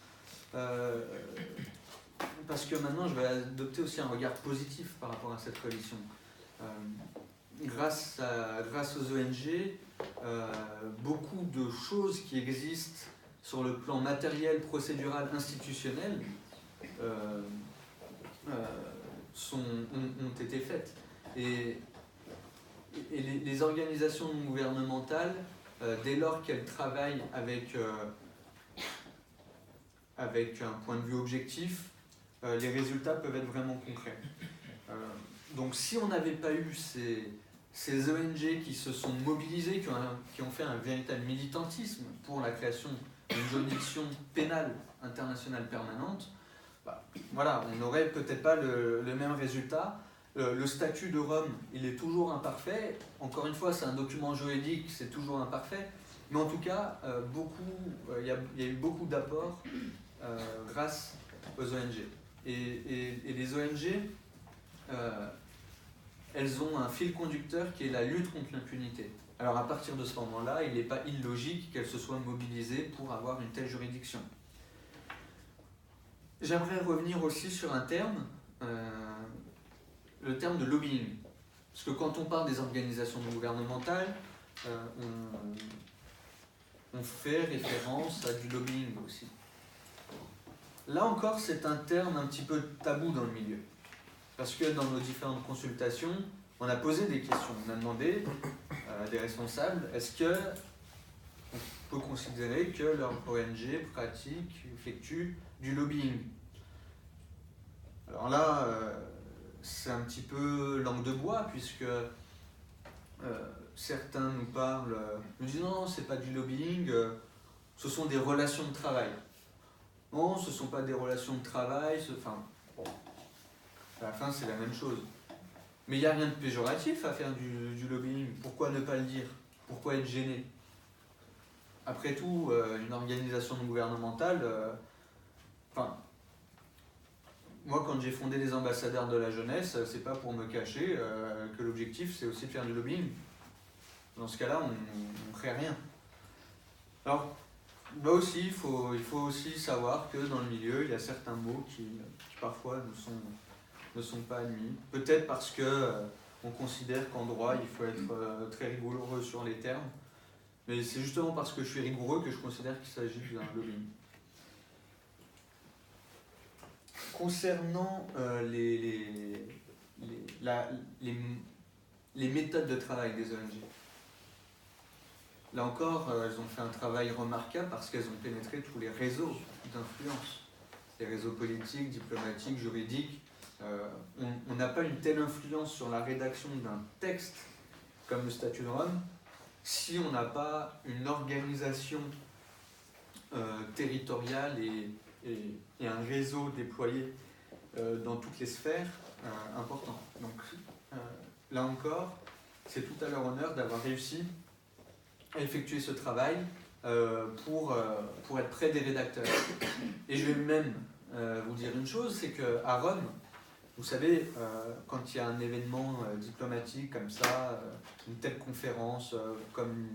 parce que maintenant, je vais adopter aussi un regard positif par rapport à cette coalition. Grâce aux ONG, beaucoup de choses qui existent sur le plan matériel, procédural, institutionnel ont été faites. Et les organisations non gouvernementales, dès lors qu'elles travaillent avec un point de vue objectif, les résultats peuvent être vraiment concrets. Donc si on n'avait pas eu ces ONG qui se sont mobilisées, qui ont fait un véritable militantisme pour la création d'une juridiction pénale internationale permanente, on n'aurait peut-être pas le même résultat. Le statut de Rome, il est toujours imparfait. Encore une fois, c'est un document juridique, c'est toujours imparfait. Mais en tout cas, il y a eu beaucoup d'apports grâce aux ONG. Et les ONG, elles ont un fil conducteur qui est la lutte contre l'impunité. Alors à partir de ce moment-là, il n'est pas illogique qu'elle se soit mobilisée pour avoir une telle juridiction. J'aimerais revenir aussi sur un terme, le terme de lobbying. Parce que quand on parle des organisations non gouvernementales, on fait référence à du lobbying aussi. Là encore, c'est un terme un petit peu tabou dans le milieu. Parce que dans nos différentes consultations, on a posé des questions. On a demandé à des responsables, est-ce que on peut considérer que leur ONG pratique, effectue du lobbying? Alors là, c'est un petit peu langue de bois, puisque certains nous parlent, nous disent non, c'est pas du lobbying, ce sont des relations de travail. Non, ce ne sont pas des relations de travail, enfin, bon, à la fin c'est la même chose. Mais il n'y a rien de péjoratif à faire du lobbying, pourquoi ne pas le dire? Pourquoi être gêné? Après tout, une organisation non gouvernementale, enfin, moi quand j'ai fondé les ambassadeurs de la jeunesse, c'est pas pour me cacher que l'objectif c'est aussi de faire du lobbying. Dans ce cas-là, on ne crée rien. Alors, là aussi, il faut aussi savoir que dans le milieu, il y a certains mots qui parfois ne sont pas admis. Peut-être parce que on considère qu'en droit, il faut être très rigoureux sur les termes. Mais c'est justement parce que je suis rigoureux que je considère qu'il s'agit d'un lobbying. Concernant les méthodes de travail des ONG, là encore, elles ont fait un travail remarquable parce qu'elles ont pénétré tous les réseaux d'influence. Les réseaux politiques, diplomatiques, juridiques. On n'a pas une telle influence sur la rédaction d'un texte comme le statut de Rome si on n'a pas une organisation territoriale et un réseau déployé dans toutes les sphères important. Donc là encore, c'est tout à leur honneur d'avoir réussi à effectuer ce travail pour être près des rédacteurs. Et je vais même vous dire une chose, c'est qu'à Rome, vous savez, quand il y a un événement diplomatique comme ça, une telle conférence comme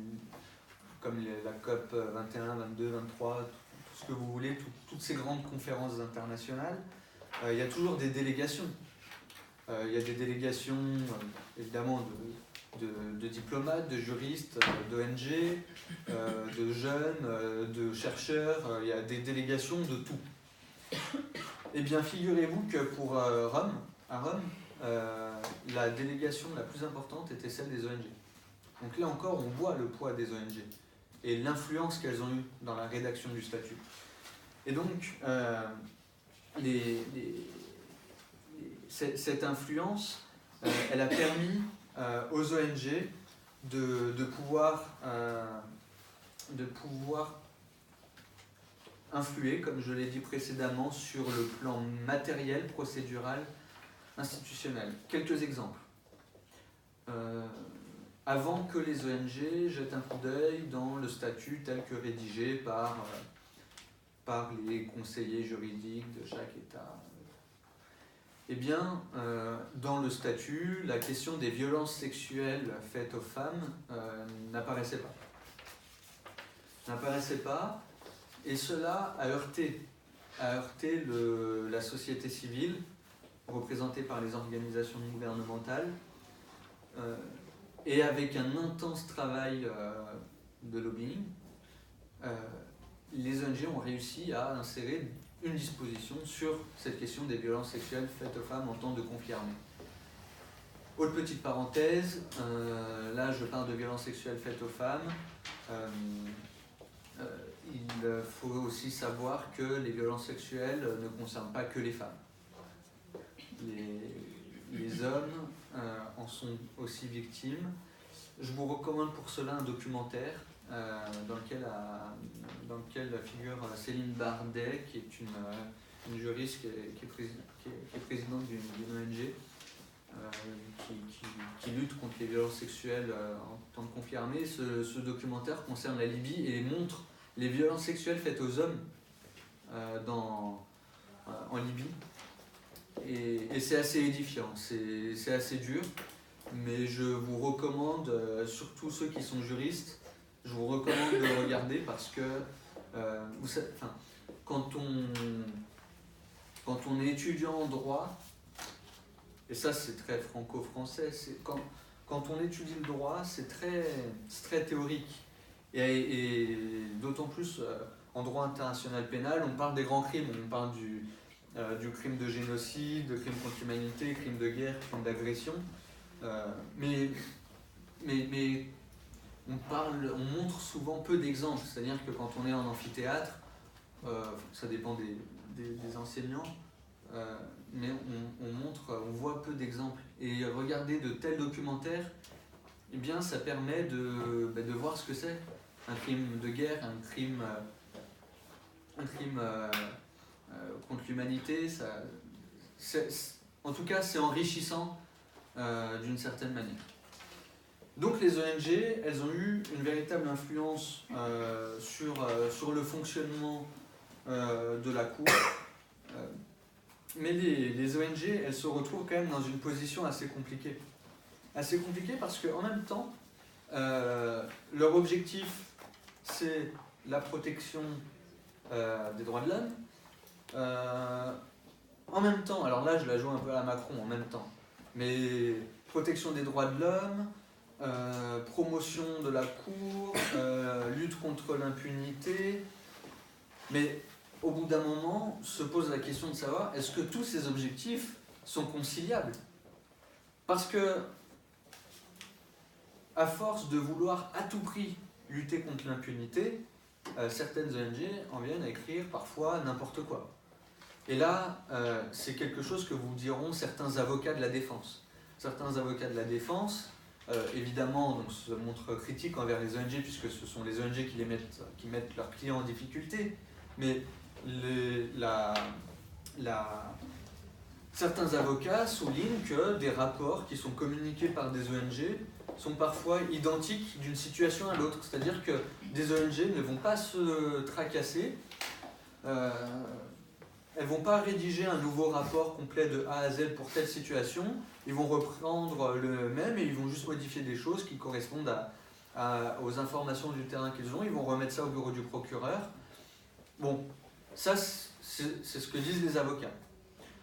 la COP 21, 22, 23, tout ce que vous voulez, toutes ces grandes conférences internationales, il y a toujours des délégations. Il y a des délégations, évidemment, de diplomates, de juristes, d'ONG, de jeunes, de chercheurs, il y a des délégations de tout. Eh bien, figurez-vous que pour Rome, à Rome, la délégation la plus importante était celle des ONG. Donc là encore, on voit le poids des ONG et l'influence qu'elles ont eue dans la rédaction du statut. Et donc, cette influence, elle a permis aux ONG de pouvoir influer, comme je l'ai dit précédemment, sur le plan matériel, procédural, institutionnel. Quelques exemples. Avant que les ONG jettent un coup d'œil dans le statut tel que rédigé par les conseillers juridiques de chaque État, eh bien, dans le statut, la question des violences sexuelles faites aux femmes n'apparaissait pas. Et cela a heurté la société civile, représentée par les organisations non gouvernementales, et avec un intense travail de lobbying, les ONG ont réussi à insérer une disposition sur cette question des violences sexuelles faites aux femmes en temps de conflit armé. Autre petite parenthèse, là je parle de violences sexuelles faites aux femmes. Il faut aussi savoir que les violences sexuelles ne concernent pas que les femmes. Les hommes en sont aussi victimes. Je vous recommande pour cela un documentaire dans lequel figure Céline Bardet, qui est une juriste qui est présidente d'une ONG qui lutte contre les violences sexuelles en temps de conflit armé. Ce documentaire concerne la Libye et montre les violences sexuelles faites aux hommes en Libye. Et c'est assez édifiant, c'est assez dur. mais je vous recommande, surtout ceux qui sont juristes, je vous recommande de le regarder parce que vous savez, quand on est étudiant en droit, et ça c'est très franco-français, quand on étudie le droit, c'est très théorique. Et d'autant plus en droit international pénal, on parle des grands crimes, on parle du crime de génocide, de crime contre l'humanité, crime de guerre, crime d'agression. Mais on montre souvent peu d'exemples, c'est-à-dire que quand on est en amphithéâtre, ça dépend des enseignants, mais on voit peu d'exemples. Et regarder de tels documentaires, eh bien, ça permet de voir ce que c'est. Un crime de guerre, un crime contre l'humanité, en tout cas, c'est enrichissant d'une certaine manière. Donc les ONG, elles ont eu une véritable influence sur le fonctionnement de la Cour. Mais les ONG, elles se retrouvent quand même dans une position assez compliquée. Assez compliquée parce qu'en même temps, leur objectif, c'est la protection des droits de l'homme. En même temps, alors là je la joue un peu à la Macron en même temps, mais protection des droits de l'homme, promotion de la Cour, lutte contre l'impunité, mais au bout d'un moment se pose la question de savoir est-ce que tous ces objectifs sont conciliables? Parce que à force de vouloir à tout prix lutter contre l'impunité, certaines ONG en viennent à écrire parfois n'importe quoi. Et là, c'est quelque chose que vous diront certains avocats de la défense. Certains avocats de la défense, évidemment, donc, se montrent critiques envers les ONG, puisque ce sont les ONG qui mettent leurs clients en difficulté. Mais certains avocats soulignent que des rapports qui sont communiqués par des ONG sont parfois identiques d'une situation à l'autre. C'est-à-dire que des ONG ne vont pas se tracasser, elles ne vont pas rédiger un nouveau rapport complet de A à Z pour telle situation, ils vont reprendre le même et ils vont juste modifier des choses qui correspondent aux informations du terrain qu'ils ont, ils vont remettre ça au bureau du procureur. Bon, ça c'est ce que disent les avocats.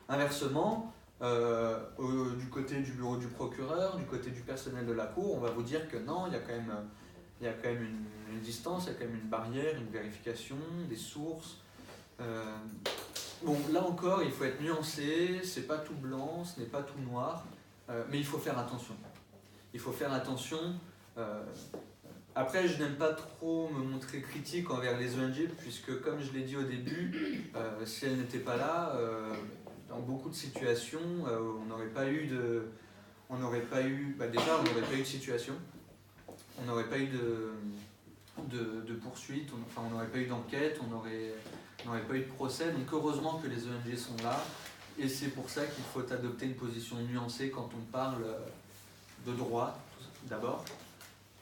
Inversement, du côté du bureau du procureur, du côté du personnel de la Cour, on va vous dire que non, il y a quand même une distance, il y a quand même une barrière, une vérification, des sources. Bon, là encore, il faut être nuancé, c'est pas tout blanc, ce n'est pas tout noir, mais il faut faire attention. Il faut faire attention. Après, je n'aime pas trop me montrer critique envers les ONG, puisque comme je l'ai dit au début, si elles n'étaient pas là, dans beaucoup de situations, on n'aurait pas eu de situation, on n'aurait pas eu de poursuite, on n'aurait pas eu d'enquête, on n'aurait pas eu de procès. Donc heureusement que les ONG sont là, et c'est pour ça qu'il faut adopter une position nuancée quand on parle de droit, d'abord,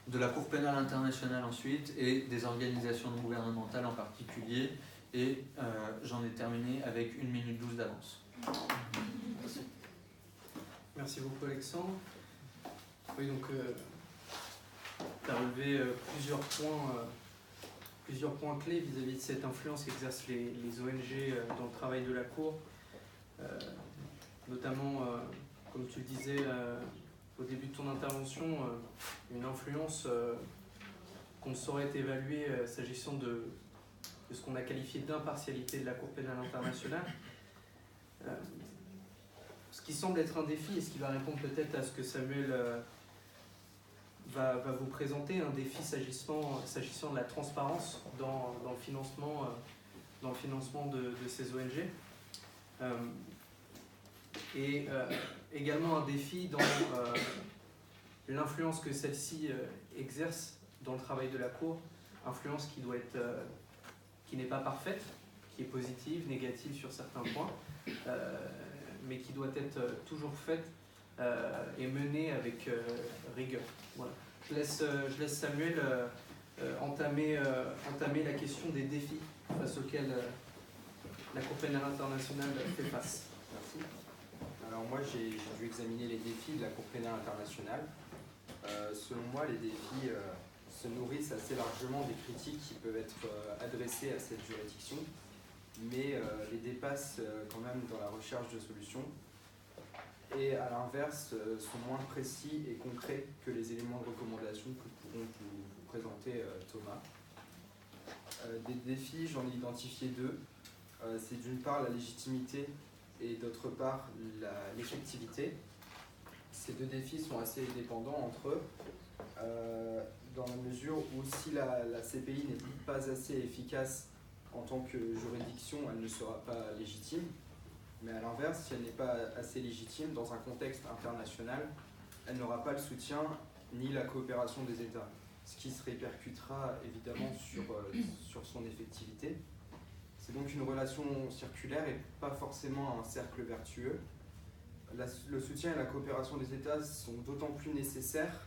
de la Cour pénale internationale ensuite, et des organisations non gouvernementales en particulier. Et j'en ai terminé avec 1 minute 12 d'avance. Merci. Merci beaucoup Alexandre. Oui, donc tu as relevé plusieurs points clés vis-à-vis de cette influence qu'exercent les ONG dans le travail de la Cour, notamment, comme tu le disais au début de ton intervention, une influence qu'on ne saurait évaluer s'agissant de ce qu'on a qualifié d'impartialité de la Cour pénale internationale. Ce qui semble être un défi, et ce qui va répondre peut-être à ce que Samuel va vous présenter, un défi s'agissant de la transparence dans le financement de ces ONG. Et également un défi dans l'influence que celle-ci exerce dans le travail de la Cour, influence qui n'est pas parfaite, qui est positive, négative sur certains points, mais qui doit être toujours faite et menée avec rigueur. Voilà. Je laisse Samuel entamer la question des défis face auxquels la Cour pénale internationale fait face. Merci. Alors moi j'ai dû examiner les défis de la Cour pénale internationale. Selon moi, les défis se nourrissent assez largement des critiques qui peuvent être adressées à cette juridiction, mais les dépassent quand même dans la recherche de solutions. Et à l'inverse, sont moins précis et concrets que les éléments de recommandation que pourront vous présenter Thomas. Des défis, j'en ai identifié deux. C'est d'une part la légitimité et d'autre part l'effectivité. Ces deux défis sont assez dépendants entre eux, dans la mesure où si la CPI n'est pas assez efficace en tant que juridiction, elle ne sera pas légitime. Mais à l'inverse, si elle n'est pas assez légitime dans un contexte international, elle n'aura pas le soutien ni la coopération des États, ce qui se répercutera évidemment sur son effectivité. C'est donc une relation circulaire et pas forcément un cercle vertueux. Le soutien et la coopération des États sont d'autant plus nécessaires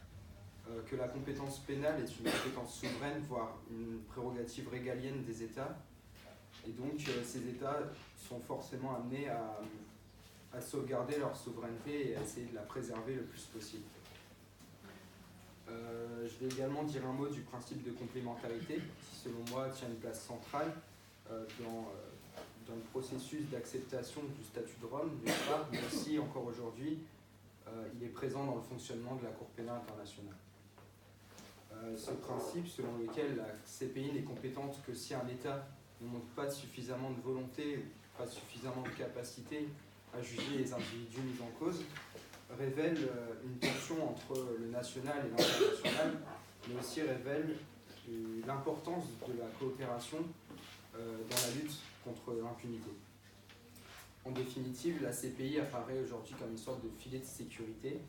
que la compétence pénale est une compétence souveraine, voire une prérogative régalienne des États. Et donc ces États sont forcément amenés à sauvegarder leur souveraineté et à essayer de la préserver le plus possible. Je vais également dire un mot du principe de complémentarité, qui selon moi tient une place centrale dans le processus d'acceptation du statut de Rome, d'une part, mais aussi encore aujourd'hui, il est présent dans le fonctionnement de la Cour pénale internationale. Ce principe selon lequel la CPI n'est compétente que si un État ne montre pas suffisamment de volonté, pas suffisamment de capacité à juger les individus mis en cause, révèle une tension entre le national et l'international, mais aussi révèle l'importance de la coopération dans la lutte contre l'impunité. En définitive, la CPI apparaît aujourd'hui comme une sorte de filet de sécurité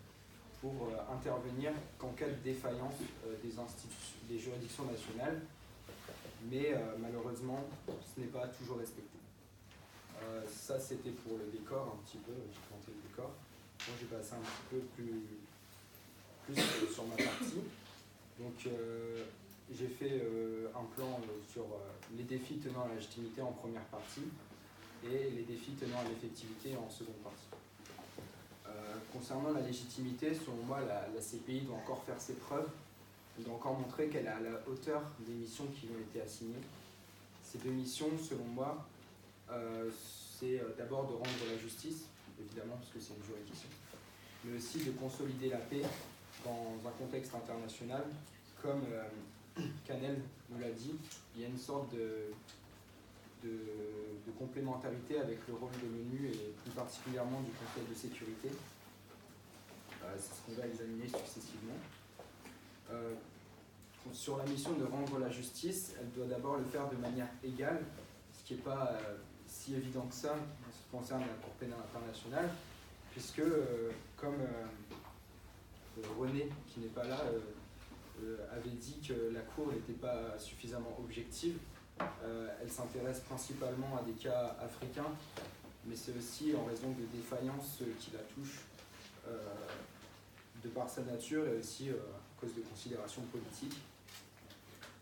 pour intervenir qu'en cas de défaillance des juridictions nationales, mais malheureusement, ce n'est pas toujours respecté. Ça, c'était pour le décor, un petit peu, j'ai planté le décor. Moi, j'ai passé un petit peu plus sur ma partie. Donc, j'ai fait un plan sur les défis tenant à la légitimité en première partie et les défis tenant à l'effectivité en seconde partie. Concernant la légitimité, selon moi, la CPI doit encore faire ses preuves. Elle doit encore montrer qu'elle est à la hauteur des missions qui lui ont été assignées. Ces deux missions, selon moi, c'est d'abord de rendre la justice, évidemment, parce que c'est une juridiction, mais aussi de consolider la paix dans un contexte international. Comme Canel nous l'a dit, il y a une sorte de complémentarité avec le rôle de l'ONU et plus particulièrement du Conseil de sécurité. C'est ce qu'on va examiner successivement. Sur la mission de rendre la justice, elle doit d'abord le faire de manière égale, ce qui n'est pas si évident que ça en ce qui concerne la Cour pénale internationale, puisque, comme René, qui n'est pas là, avait dit que la Cour n'était pas suffisamment objective, elle s'intéresse principalement à des cas africains, mais c'est aussi en raison de défaillances qui la touchent de par sa nature et aussi à cause de considérations politiques.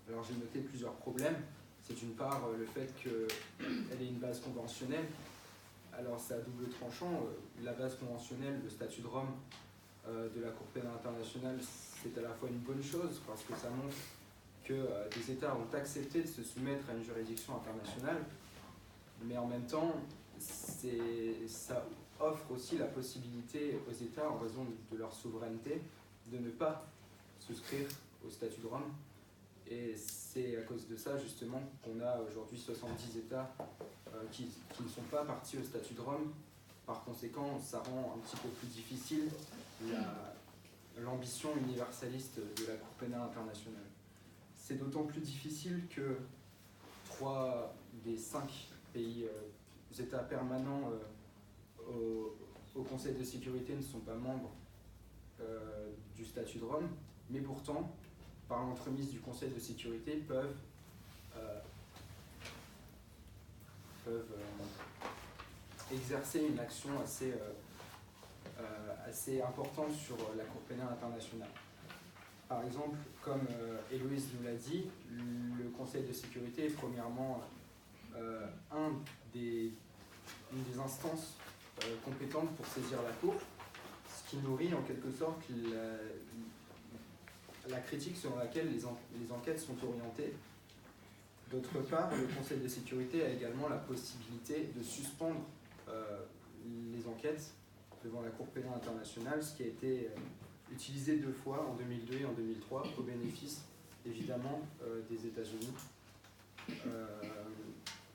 Alors j'ai noté plusieurs problèmes. C'est d'une part le fait qu'elle ait une base conventionnelle. Alors c'est à double tranchant. La base conventionnelle, le statut de Rome de la Cour pénale internationale, c'est à la fois une bonne chose parce que ça montre que des États ont accepté de se soumettre à une juridiction internationale, mais en même temps, ça offre aussi la possibilité aux États, en raison de leur souveraineté, de ne pas souscrire au statut de Rome. Et c'est à cause de ça, justement, qu'on a aujourd'hui 70 États qui ne sont pas partis au statut de Rome. Par conséquent, ça rend un petit peu plus difficile l'ambition universaliste de la Cour pénale internationale. C'est d'autant plus difficile que 3 des 5 pays, États permanents au Conseil de sécurité ne sont pas membres du statut de Rome, mais pourtant, par l'entremise du Conseil de sécurité, peuvent exercer une action assez importante sur la Cour pénale internationale. Par exemple, comme Héloïse nous l'a dit, le Conseil de sécurité est premièrement une des instances compétente pour saisir la Cour, ce qui nourrit en quelque sorte la critique selon laquelle les enquêtes sont orientées. D'autre part, le Conseil de sécurité a également la possibilité de suspendre les enquêtes devant la Cour pénale internationale, ce qui a été utilisé 2 fois, en 2002 et en 2003, au bénéfice évidemment des États-Unis.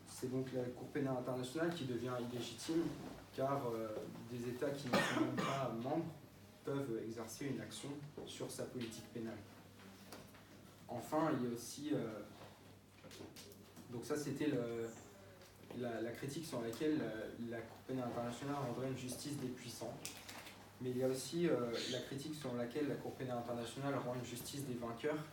C'est donc la Cour pénale internationale qui devient illégitime, car des États qui ne sont même pas membres peuvent exercer une action sur sa politique pénale. Enfin, il y a aussi... donc ça, c'était la critique sur laquelle la Cour pénale internationale rendrait une justice des puissants. Mais il y a aussi la critique sur laquelle la Cour pénale internationale rend une justice des vainqueurs,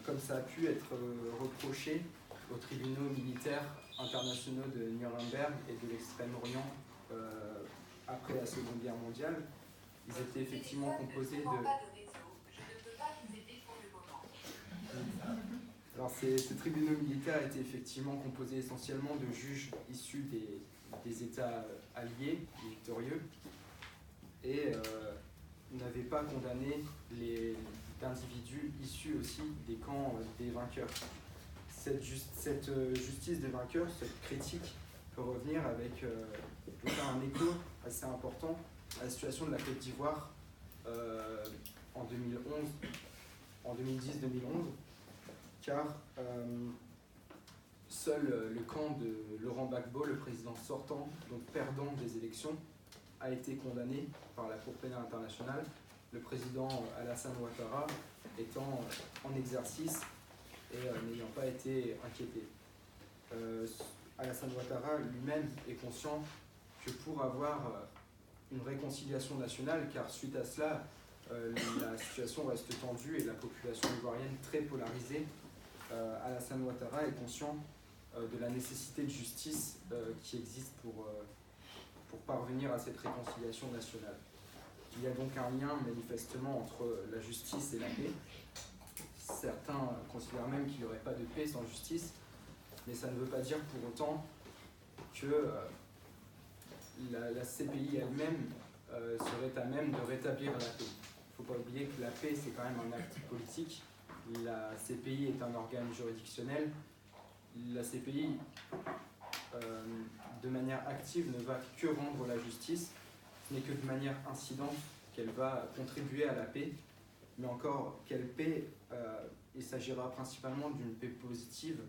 comme ça a pu être reproché aux tribunaux militaires internationaux de Nuremberg et de l'Extrême-Orient après la Seconde Guerre mondiale. Ils étaient effectivement composés de... Alors ces tribunaux militaires étaient effectivement composés essentiellement de juges issus des États alliés, victorieux, et n'avaient pas condamné d'individus issus aussi des camps des vainqueurs. Cette justice des vainqueurs, cette critique peut revenir avec peut faire un écho assez important à la situation de la Côte d'Ivoire en 2010-2011, car seul le camp de Laurent Gbagbo, le président sortant, donc perdant des élections, a été condamné par la Cour pénale internationale, le président Alassane Ouattara étant en exercice et n'ayant pas été inquiété. Alassane Ouattara lui-même est conscient que pour avoir une réconciliation nationale, car suite à cela, la situation reste tendue et la population ivoirienne très polarisée, Alassane Ouattara est conscient de la nécessité de justice qui existe pour parvenir à cette réconciliation nationale. Il y a donc un lien manifestement entre la justice et la paix. Certains considèrent même qu'il n'y aurait pas de paix sans justice, mais ça ne veut pas dire pour autant que la CPI elle-même serait à même de rétablir la paix. Il ne faut pas oublier que la paix, c'est quand même un acte politique. La CPI est un organe juridictionnel. La CPI, de manière active, ne va que rendre la justice. Ce n'est que de manière incidente qu'elle va contribuer à la paix. Mais encore, quelle paix? Il s'agira principalement d'une paix positive,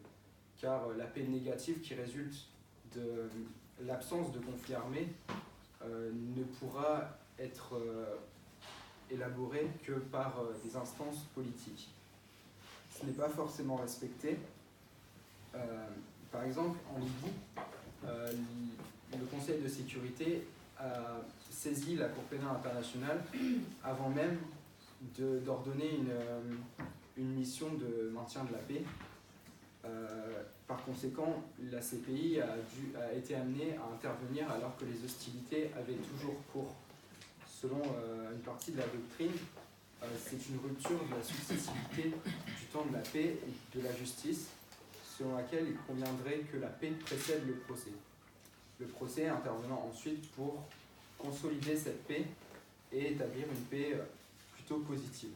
car la paix négative qui résulte de l'absence de conflit armé ne pourra être élaborée que par des instances politiques. Ce n'est pas forcément respecté. Par exemple, en Libye, le Conseil de sécurité a saisi la Cour pénale internationale avant même d'ordonner une mission de maintien de la paix. Par conséquent, la CPI a été amenée à intervenir alors que les hostilités avaient toujours cours. Selon une partie de la doctrine, c'est une rupture de la successivité du temps de la paix et de la justice, selon laquelle il conviendrait que la paix précède le procès. Le procès intervenant ensuite pour consolider cette paix et établir une paix plutôt positive.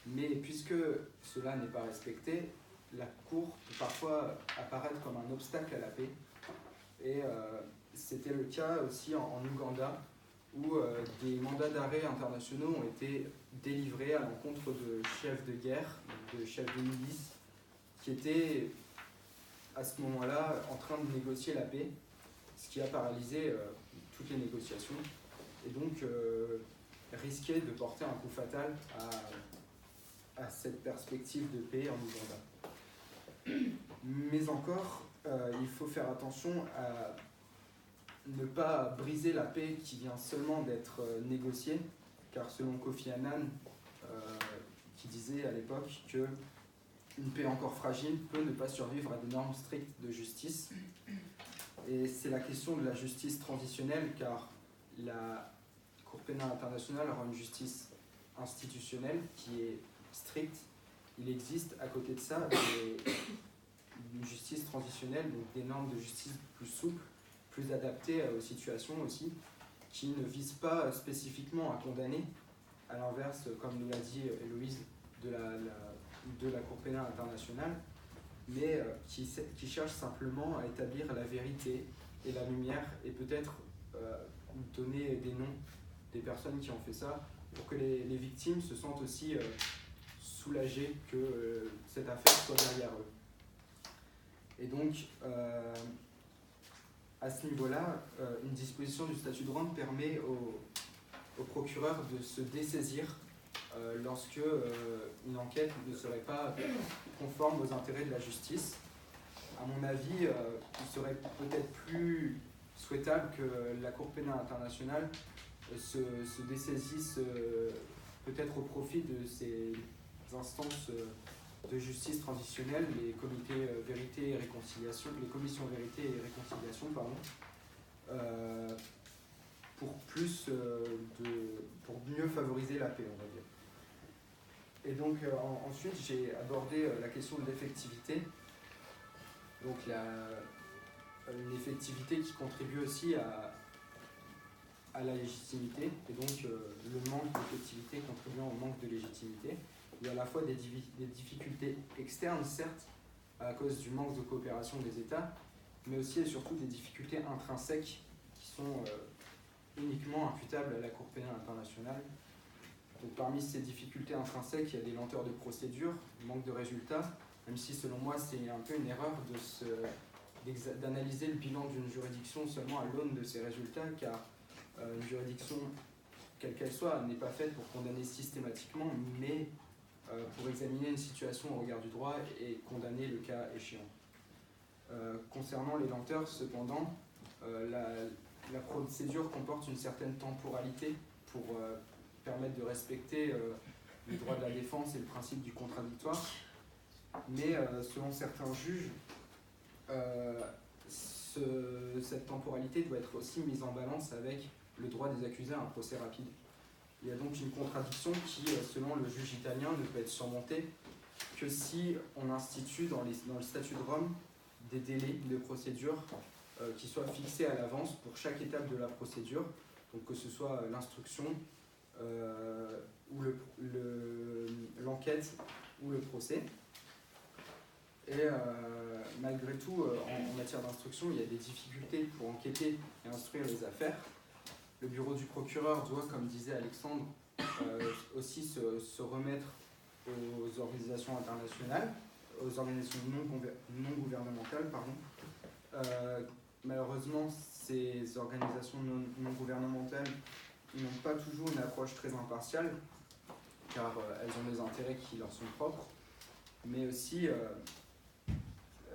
Mais puisque cela n'est pas respecté, la Cour peut parfois apparaître comme un obstacle à la paix. Et c'était le cas aussi en Ouganda, où des mandats d'arrêt internationaux ont été délivrés à l'encontre de chefs de guerre, de chefs de milice, qui étaient à ce moment-là en train de négocier la paix, ce qui a paralysé toutes les négociations, et donc risquait de porter un coup fatal à cette perspective de paix en Ouganda. Mais encore, il faut faire attention à ne pas briser la paix qui vient seulement d'être négociée, car selon Kofi Annan, qui disait à l'époque que une paix encore fragile peut ne pas survivre à des normes strictes de justice. Et c'est la question de la justice transitionnelle, car la Cour pénale internationale rend une justice institutionnelle qui est stricte. Il existe à côté de ça une justice transitionnelle, donc des normes de justice plus souples, plus adaptées aux situations aussi, qui ne visent pas spécifiquement à condamner, à l'inverse, comme nous l'a dit Héloïse, de la Cour pénale internationale, mais qui cherchent simplement à établir la vérité et la lumière, et peut-être donner des noms des personnes qui ont fait ça, pour que les victimes se sentent aussi soulagées que cette affaire soit derrière eux. Et donc, à ce niveau-là, une disposition du statut de Rome permet au procureur de se dessaisir lorsque une enquête ne serait pas conforme aux intérêts de la justice. À mon avis, il serait peut-être plus souhaitable que la Cour pénale internationale se dessaisisse peut-être au profit de ces instances de justice transitionnelle, les comités vérité et réconciliation, les commissions vérité et réconciliation, pardon, pour mieux favoriser la paix, on va dire. Et donc ensuite j'ai abordé la question de l'effectivité, donc l'effectivité qui contribue aussi à la légitimité, et donc le manque d'effectivité contribuant au manque de légitimité. Il y a à la fois des difficultés externes, certes, à cause du manque de coopération des États, mais aussi et surtout des difficultés intrinsèques qui sont uniquement imputables à la Cour pénale internationale. Donc, parmi ces difficultés intrinsèques, il y a des lenteurs de procédure, manque de résultats, même si selon moi c'est un peu une erreur d'analyser le bilan d'une juridiction seulement à l'aune de ses résultats, car une juridiction, quelle qu'elle soit, n'est pas faite pour condamner systématiquement, mais pour examiner une situation au regard du droit et condamner le cas échéant. Concernant les lenteurs, cependant, la procédure comporte une certaine temporalité pour permettre de respecter le droit de la défense et le principe du contradictoire, mais selon certains juges, cette temporalité doit être aussi mise en balance avec le droit des accusés à un procès rapide. Il y a donc une contradiction qui, selon le juge italien, ne peut être surmontée que si on institue dans le statut de Rome des délais de procédure qui soient fixés à l'avance pour chaque étape de la procédure, donc que ce soit l'instruction, ou l'enquête ou le procès. Et malgré tout, en matière d'instruction, il y a des difficultés pour enquêter et instruire les affaires. Le bureau du procureur doit, comme disait Alexandre, aussi se remettre aux organisations internationales, aux organisations non gouvernementales, pardon. Malheureusement, ces organisations non gouvernementales n'ont pas toujours une approche très impartiale, car elles ont des intérêts qui leur sont propres, mais aussi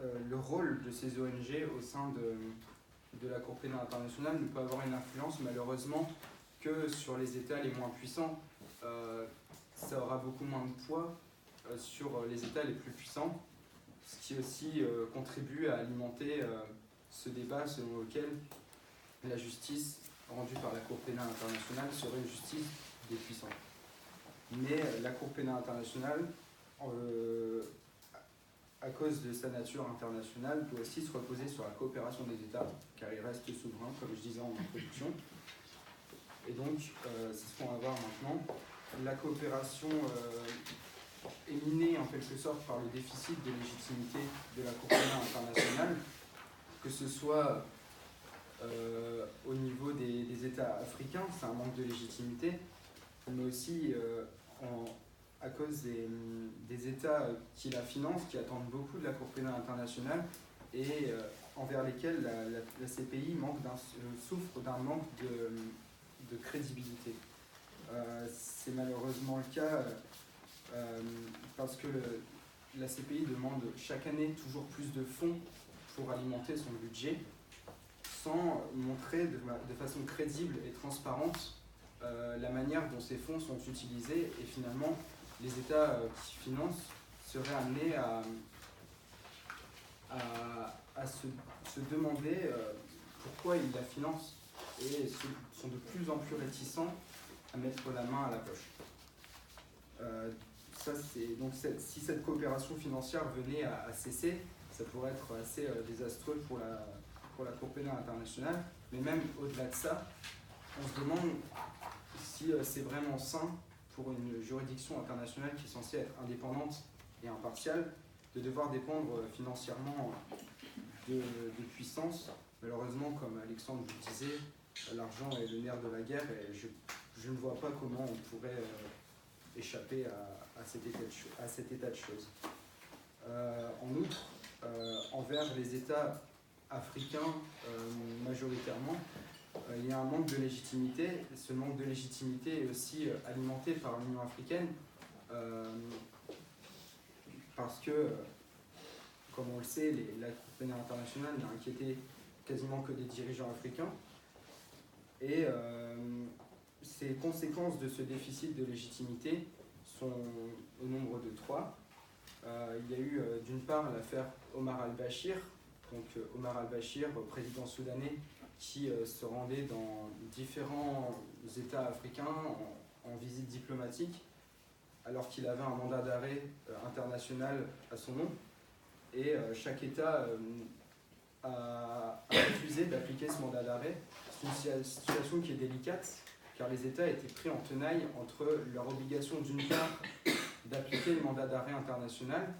le rôle de ces ONG au sein de la Cour pénale internationale ne peut avoir une influence, malheureusement, que sur les États les moins puissants. Ça aura beaucoup moins de poids sur les États les plus puissants, ce qui aussi contribue à alimenter ce débat selon lequel la justice rendue par la Cour pénale internationale serait une justice des puissants. Mais la Cour pénale internationale, à cause de sa nature internationale, doit aussi se reposer sur la coopération des États, car il reste souverain, comme je disais en introduction. Et donc, c'est ce qu'on va voir maintenant. La coopération est minée en quelque sorte par le déficit de légitimité de la Cour pénale internationale, que ce soit au niveau des États africains, c'est un manque de légitimité, mais aussi à cause des États qui la financent, qui attendent beaucoup de la Cour pénale internationale et envers lesquels la CPI souffre d'un manque de crédibilité. C'est malheureusement le cas parce que la CPI demande chaque année toujours plus de fonds pour alimenter son budget, sans montrer de façon crédible et transparente la manière dont ces fonds sont utilisés, et finalement les États qui financent seraient amenés à se demander pourquoi ils la financent, et sont de plus en plus réticents à mettre la main à la poche. Donc si cette coopération financière venait à cesser, ça pourrait être assez désastreux pour pour la Cour pénale internationale, mais même au-delà de ça, on se demande si c'est vraiment sain pour une juridiction internationale qui est censée être indépendante et impartiale de devoir dépendre financièrement de puissance. Malheureusement, comme Alexandre vous le disait, l'argent est le nerf de la guerre et je ne vois pas comment on pourrait échapper à cet état de choses. En outre, envers les États africains majoritairement, il y a un manque de légitimité. Ce manque de légitimité est aussi alimenté par l'Union africaine parce que, comme on le sait, la Cour pénale internationale n'a inquiété quasiment que des dirigeants africains. Et ces conséquences de ce déficit de légitimité sont au nombre de 3. Il y a eu d'une part l'affaire Omar al-Bashir, donc Omar al-Bashir, président soudanais, qui se rendait dans différents États africains en visite diplomatique, alors qu'il avait un mandat d'arrêt international à son nom. Et chaque État a refusé d'appliquer ce mandat d'arrêt. C'est une situation qui est délicate, car les États étaient pris en tenaille entre leur obligation d'une part d'appliquer le mandat d'arrêt international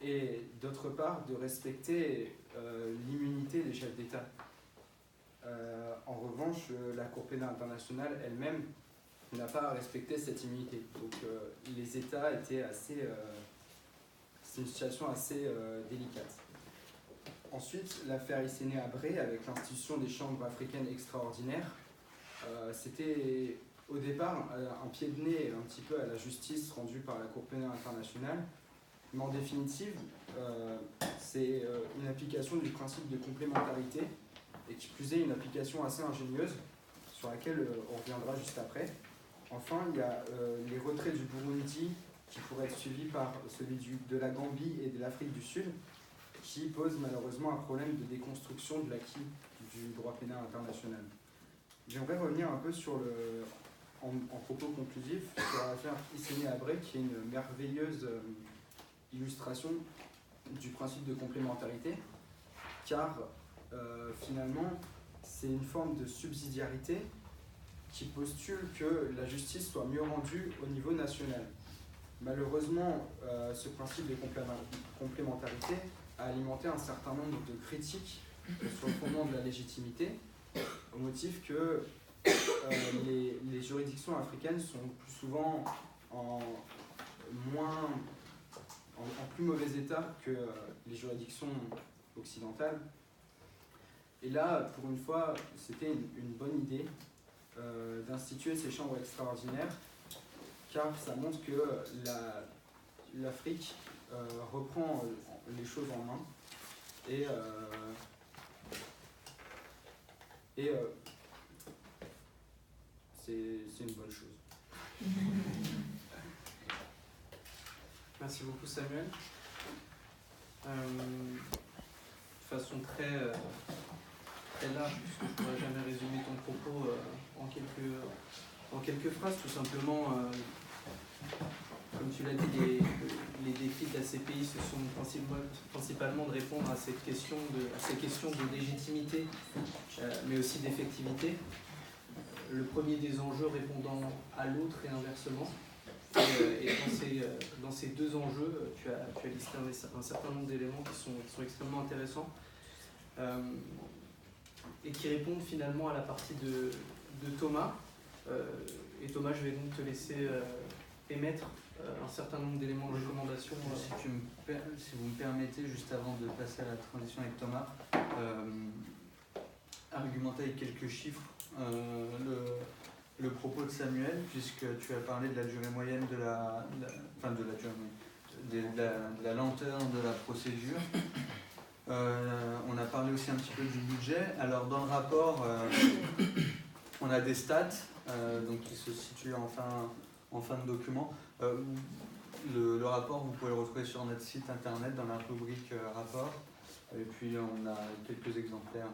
et d'autre part de respecter l'immunité des chefs d'État. En revanche, la Cour pénale internationale elle-même n'a pas respecté cette immunité. Donc les États étaient assez... c'est une situation assez délicate. Ensuite, l'affaire Hissène Habré avec l'institution des chambres africaines extraordinaires. C'était au départ un pied de nez un petit peu à la justice rendue par la Cour pénale internationale. Mais en définitive, c'est une application du principe de complémentarité et qui plus est une application assez ingénieuse sur laquelle on reviendra juste après. Enfin, il y a les retraits du Burundi qui pourraient être suivis par celui de la Gambie et de l'Afrique du Sud, qui posent malheureusement un problème de déconstruction de l'acquis du droit pénal international. J'aimerais revenir un peu sur en propos conclusif sur l'affaire Hissène Habré, qui est une merveilleuse illustration du principe de complémentarité, car finalement, c'est une forme de subsidiarité qui postule que la justice soit mieux rendue au niveau national. Malheureusement, ce principe de complémentarité a alimenté un certain nombre de critiques sur le fondement de la légitimité, au motif que les juridictions africaines sont plus souvent en plus mauvais état que les juridictions occidentales. Et là, pour une fois, c'était une bonne idée d'instituer ces chambres extraordinaires, car ça montre que l'Afrique reprend les choses en main et c'est une bonne chose. Merci beaucoup Samuel. De façon très large, puisque je ne pourrais jamais résumer ton propos en quelques phrases, tout simplement, comme tu l'as dit, les défis de la CPI, ce sont principalement de répondre à ces questions de légitimité, mais aussi d'effectivité. Le premier des enjeux répondant à l'autre et inversement. Et dans ces deux enjeux, tu as listé un certain nombre d'éléments qui sont extrêmement intéressants et qui répondent finalement à la partie de Thomas. Et Thomas, je vais donc te laisser émettre un certain nombre d'éléments de recommandation. Si vous me permettez, juste avant de passer à la transition avec Thomas, argumenter avec quelques chiffres le propos de Samuel, puisque tu as parlé de la durée moyenne de la lenteur de la procédure. On a parlé aussi un petit peu du budget. Alors dans le rapport, on a des stats donc qui se situent en fin de document. Le rapport, vous pouvez le retrouver sur notre site internet dans la rubrique rapport. Et puis on a quelques exemplaires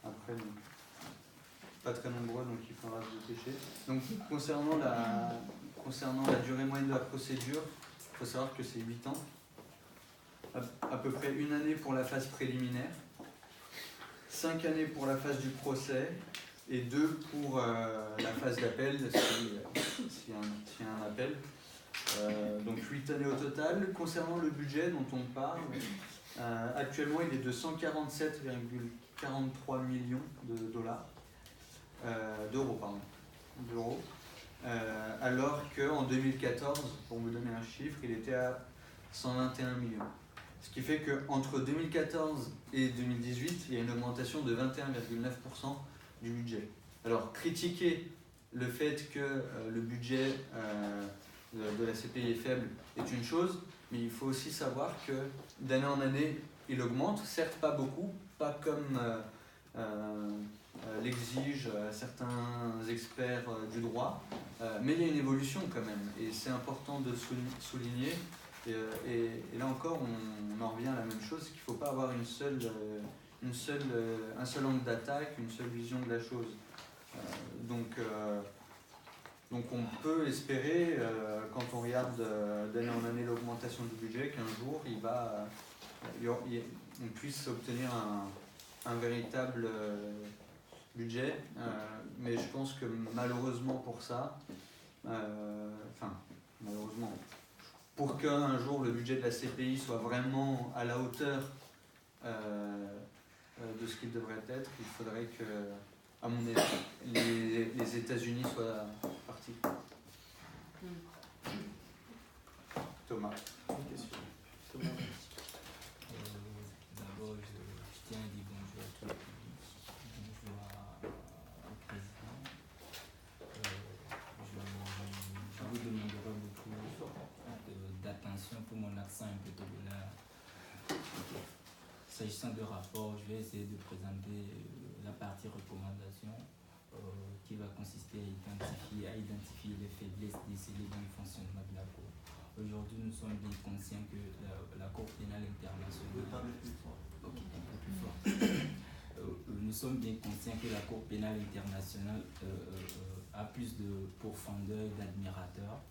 après. Donc, pas très nombreux, donc il faudra se dépêcher. Donc concernant la durée moyenne de la procédure, il faut savoir que c'est 8 ans, à peu près une année pour la phase préliminaire, 5 années pour la phase du procès et 2 pour la phase d'appel, s'il y a un appel. Donc 8 années au total. Concernant le budget dont on parle, actuellement il est de 147,43 millions d'euros, alors qu'en 2014, pour vous donner un chiffre, il était à 121 millions. Ce qui fait qu'entre 2014 et 2018, il y a une augmentation de 21,9% du budget. Alors, critiquer le fait que le budget de la CPI est faible est une chose, mais il faut aussi savoir que d'année en année, il augmente, certes pas beaucoup, pas comme l'exigent certains experts du droit, mais il y a une évolution quand même, et c'est important de souligner. Et là encore, on en revient à la même chose, qu'il ne faut pas avoir un seul angle d'attaque, une seule vision de la chose. Donc on peut espérer, quand on regarde d'année en année l'augmentation du budget, qu'un jour on puisse obtenir un véritable budget. Mais je pense que malheureusement pour ça, malheureusement, pour qu'un jour le budget de la CPI soit vraiment à la hauteur de ce qu'il devrait être, il faudrait que, à mon avis, les États-Unis soient partis. Thomas. Une question. Thomas. D'abord, je tiens à dire bonjour à tout le public, bonjour au président. Je vous demanderai beaucoup d'attention pour mon accent un peu togolais. S'agissant de rapport, je vais essayer de présenter la partie recommandation qui va consister à identifier les faiblesses décelées dans le fonctionnement de la Cour. Aujourd'hui, nous sommes bien conscients que la Cour pénale internationale... Nous sommes bien conscients que la Cour pénale internationale a plus de profondeur et d'admirateurs.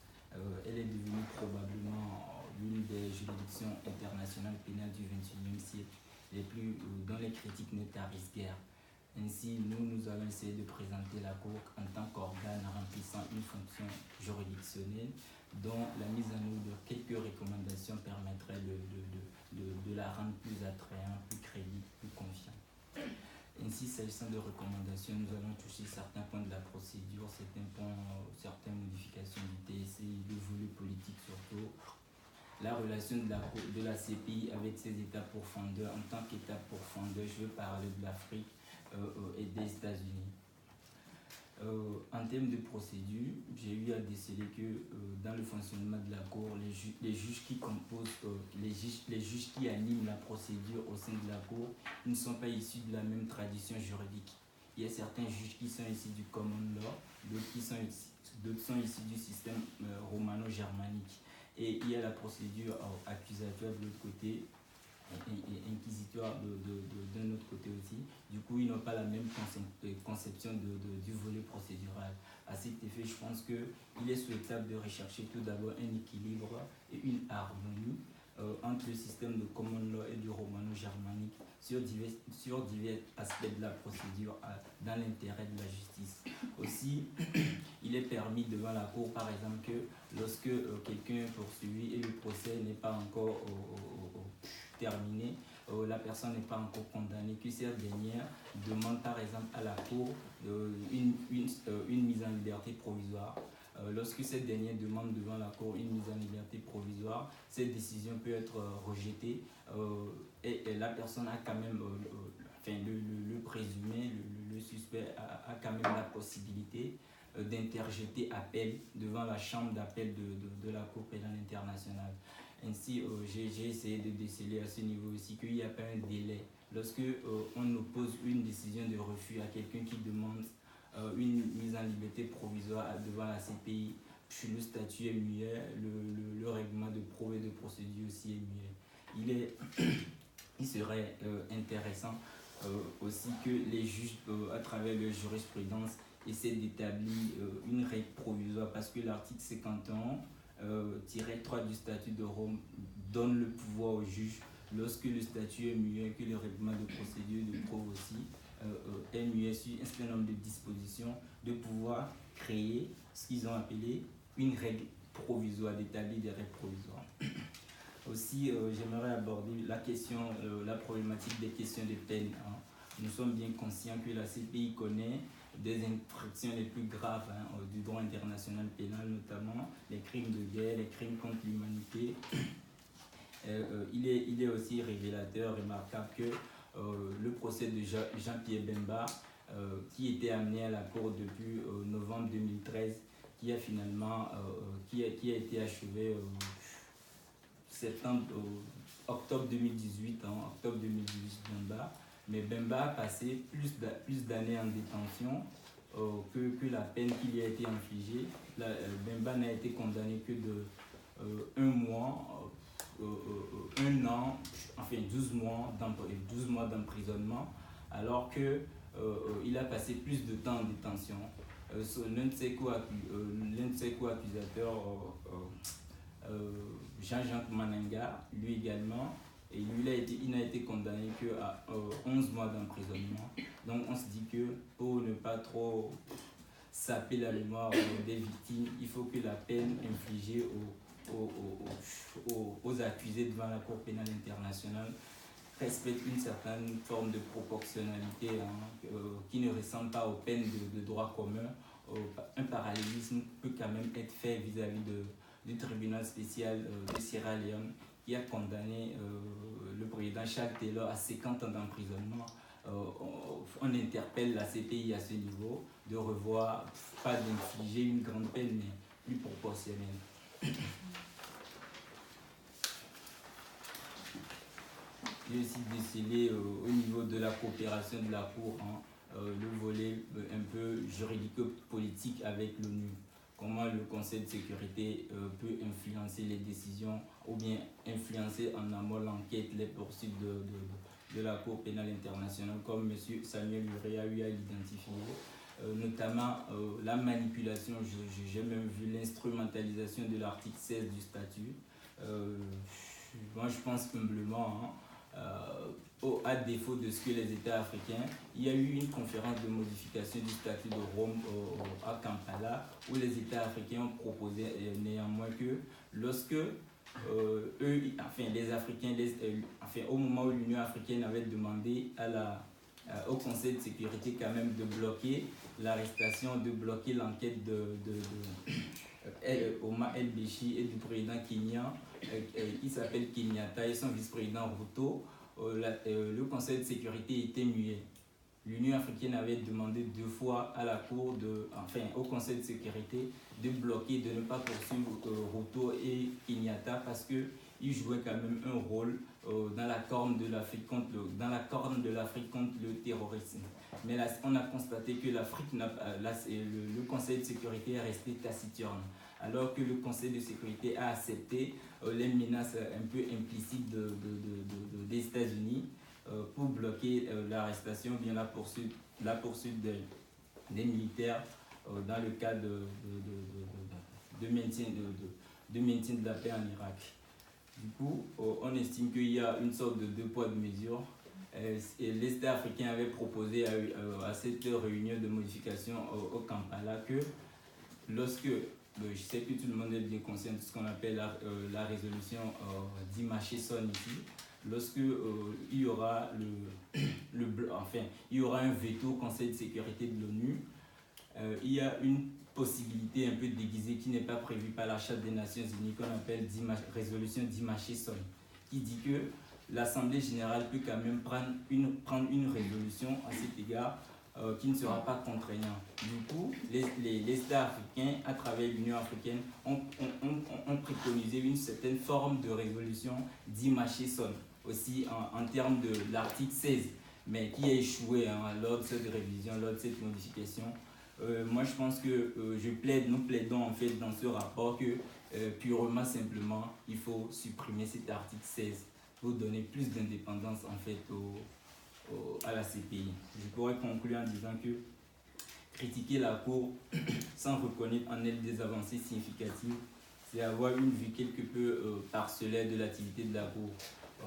Elle est devenue probablement l'une des juridictions internationales pénales du XXIe siècle, dont les critiques ne tarissent guère. Ainsi, nous allons essayer de présenter la Cour en tant qu'organe remplissant une fonction juridictionnelle dont la mise en œuvre de quelques recommandations permettrait de la rendre plus attrayante, plus crédible, plus confiante. Ainsi, s'agissant de recommandations, nous allons toucher certains points de la procédure, certaines modifications du TSC, le volet politique surtout, la relation de la CPI avec ses États pourfendeurs. En tant qu'État pourfendeur, je veux parler de l'Afrique et des États-Unis. En termes de procédure, j'ai eu à déceler que dans le fonctionnement de la Cour, les juges qui composent, les juges qui animent la procédure au sein de la Cour ne sont pas issus de la même tradition juridique. Il y a certains juges qui sont issus du common law, d'autres sont issus du système romano-germanique. Et il y a la procédure accusatoire de l'autre côté et inquisitoire d'un autre côté aussi. Du coup, ils n'ont pas la même conception du volet procédural. À cet effet, je pense qu'il est souhaitable de rechercher tout d'abord un équilibre et une harmonie entre le système de common law et du romano-germanique sur divers aspects de la procédure dans l'intérêt de la justice. Aussi, il est permis devant la Cour, par exemple, que lorsque quelqu'un est poursuivi et le procès n'est pas encore terminé, la personne n'est pas encore condamnée, que cette dernière demande par exemple à la Cour une mise en liberté provisoire. Lorsque cette dernière demande devant la Cour une mise en liberté provisoire, cette décision peut être rejetée et la personne a quand même, le présumé, le suspect a quand même la possibilité d'interjeter appel devant la chambre d'appel de la Cour pénale internationale. Ainsi, j'ai essayé de déceler à ce niveau aussi qu'il n'y a pas un délai. Lorsque on oppose une décision de refus à quelqu'un qui demande une mise en liberté provisoire devant la CPI, le statut est muet, le règlement de preuve et de procédure aussi est muet. Il serait intéressant aussi que les juges, à travers leur jurisprudence, essaient d'établir une règle provisoire, parce que l'article 51-3 du statut de Rome donne le pouvoir au juge, lorsque le statut est muet, que le règlement de procédure de preuve aussi, est muet sur un certain nombre de dispositions, de pouvoir créer ce qu'ils ont appelé une règle provisoire, d'établir des règles provisoires. Aussi, j'aimerais aborder la problématique des questions de peine. Nous sommes bien conscients que la CPI connaît des infractions les plus graves du droit international pénal, notamment les crimes de guerre, les crimes contre l'humanité. Il est aussi révélateur, remarquable que le procès de Jean-Pierre Bemba, qui était amené à la Cour depuis novembre 2013, qui a été achevé octobre 2018, octobre 2018 Bemba. Mais Bemba a passé plus d'années en détention que la peine qui lui a été infligée. Bemba n'a été condamné que de 1 mois, 1 an, enfin 12 mois d'emprisonnement, alors qu'il a passé plus de temps en détention. L'un de ses co-accusateurs, Jean-Jacques Mananga, lui également, et lui, il n'a été condamné qu'à 11 mois d'emprisonnement. Donc on se dit que pour ne pas trop saper la mémoire des victimes, il faut que la peine infligée aux accusés devant la Cour pénale internationale respecte une certaine forme de proportionnalité qui ne ressemble pas aux peines de droit commun. Un parallélisme peut quand même être fait vis-à-vis du tribunal spécial de Sierra Leone, qui a condamné le président Charles Taylor à 50 ans d'emprisonnement. On interpelle la CPI à ce niveau de revoir, pas d'infliger une grande peine, mais plus proportionnelle. J'ai aussi décelé au niveau de la coopération de la Cour, le volet un peu juridico-politique avec l'ONU. Comment le Conseil de sécurité peut influencer les décisions ou bien influencer en amont l'enquête, les poursuites de la Cour pénale internationale, comme M. Samuel Huré a eu à l'identifier. Notamment la manipulation, j'ai même vu l'instrumentalisation de l'article 16 du statut. Moi je pense humblement, à défaut de ce que les États africains, il y a eu une conférence de modification du statut de Rome à Kampala, où les États africains ont proposé néanmoins que lorsque les Africains, au moment où l'Union africaine avait demandé au Conseil de sécurité quand même de bloquer l'arrestation, de bloquer l'enquête de Omar El-Béchi et du président kenyan, il s'appelle Kenyatta, et son vice-président Ruto, le Conseil de sécurité était muet. L'Union africaine avait demandé 2 fois à la Cour, au Conseil de sécurité, de bloquer, de ne pas poursuivre Ruto et Kenyatta parce qu'ils jouaient quand même un rôle dans la corne de l'Afrique contre le terrorisme. Mais là, on a constaté que le Conseil de sécurité est resté taciturne, alors que le Conseil de sécurité a accepté les menaces un peu implicites des États-Unis pour bloquer l'arrestation, bien la poursuite des militaires dans le cadre de maintien de la paix en Irak. Du coup, on estime qu'il y a une sorte de 2 poids 2 mesures. Les États africains avaient proposé à cette réunion de modification au Kampala que lorsque, je sais que tout le monde est bien conscient de ce qu'on appelle la résolution d'Imaché-Son ici, lorsque il y aura il y aura un veto au Conseil de sécurité de l'ONU, il y a une possibilité un peu déguisée qui n'est pas prévue par la Charte des Nations Unies qu'on appelle résolution d'Imaché-Son, qui dit que l'Assemblée générale peut quand même prendre une résolution à cet égard qui ne sera pas contraignant. Du coup, les États africains, à travers l'Union africaine, ont préconisé une certaine forme de résolution d'Imaché-Son, aussi en termes de l'article 16, mais qui a échoué lors de cette révision, lors de cette modification. Moi, je pense que nous plaidons en fait dans ce rapport que purement simplement, il faut supprimer cet article 16 pour donner plus d'indépendance en fait à la CPI. Je pourrais conclure en disant que critiquer la Cour sans reconnaître en elle des avancées significatives, c'est avoir une vue quelque peu parcellaire de l'activité de la Cour.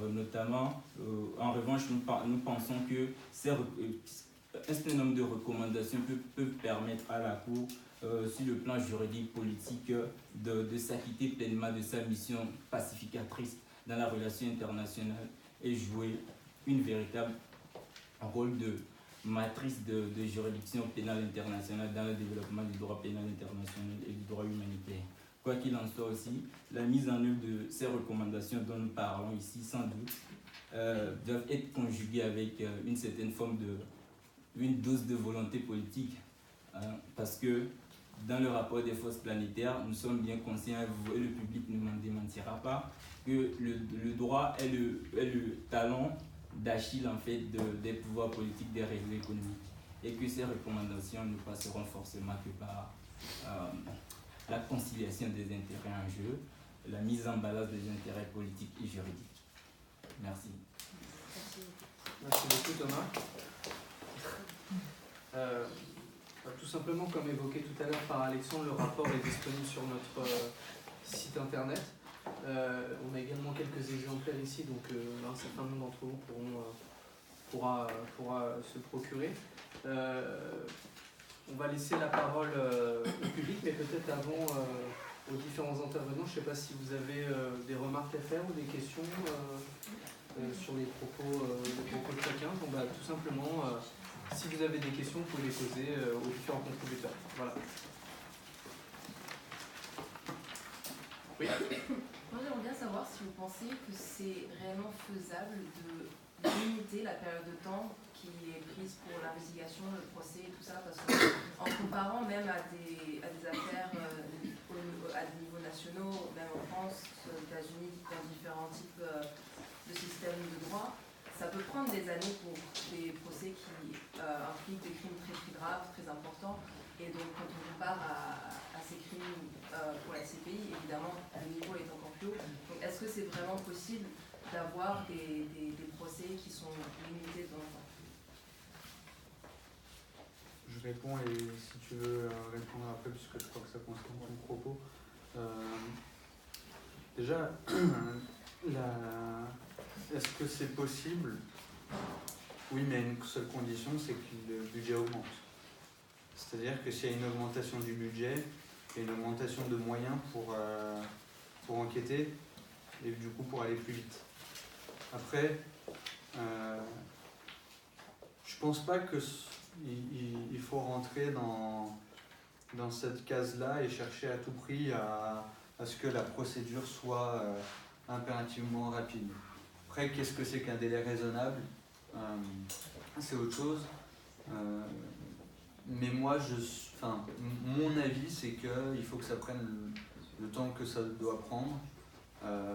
Notamment, en revanche, nous pensons que un certain nombre de recommandations peuvent permettre à la Cour, sur le plan juridique, politique, de s'acquitter pleinement de sa mission pacificatrice dans la relation internationale et jouer une véritable rôle de matrice de juridiction pénale internationale dans le développement du droit pénal international et du droit humanitaire. Quoi qu'il en soit aussi, la mise en œuvre de ces recommandations dont nous parlons ici, sans doute, doivent être conjuguées avec une dose de volonté politique. Parce que dans le rapport des forces planétaires, nous sommes bien conscients, et le public ne m'en démentira pas, que le droit est le talon d'Achille en fait des pouvoirs politiques, des règles économiques, et que ces recommandations ne passeront forcément que par la conciliation des intérêts en jeu, la mise en balance des intérêts politiques et juridiques. Merci. Merci beaucoup Thomas. Tout simplement, comme évoqué tout à l'heure par Alexandre, le rapport est disponible sur notre site internet. On a également quelques exemplaires ici, donc un certain nombre d'entre vous pourra se procurer. On va laisser la parole au public, mais peut-être avant aux différents intervenants. Je ne sais pas si vous avez des remarques à faire ou des questions sur les propos de chacun. Donc, tout simplement, si vous avez des questions, vous pouvez les poser aux différents contributeurs. Voilà. Oui. Moi, j'aimerais bien savoir si vous pensez que c'est réellement faisable de limiter la période de temps qui est prise pour l'investigation, le procès et tout ça, parce qu'en comparant même à des affaires à des niveaux nationaux, même en France, aux États-Unis, dans différents types de systèmes de droit, ça peut prendre des années pour des procès qui impliquent des crimes très très graves, très importants. Et donc quand on compare à ces crimes pour la CPI, évidemment le niveau est encore plus haut. Donc est-ce que c'est vraiment possible d'avoir des procès qui sont limités dans le temps? Je réponds et si tu veux répondre après, puisque je crois que ça concerne ton propos. Déjà, est-ce que c'est possible? Oui, mais à une seule condition, c'est que le budget augmente. C'est-à-dire que s'il y a une augmentation du budget, il y a une augmentation de moyens pour enquêter et du coup pour aller plus vite. Après, je pense pas qu'il faut rentrer dans cette case-là et chercher à tout prix à ce que la procédure soit impérativement rapide. Après, qu'est-ce que c'est qu'un délai raisonnable? C'est autre chose. Mais moi, mon avis, c'est qu'il faut que ça prenne le temps que ça doit prendre,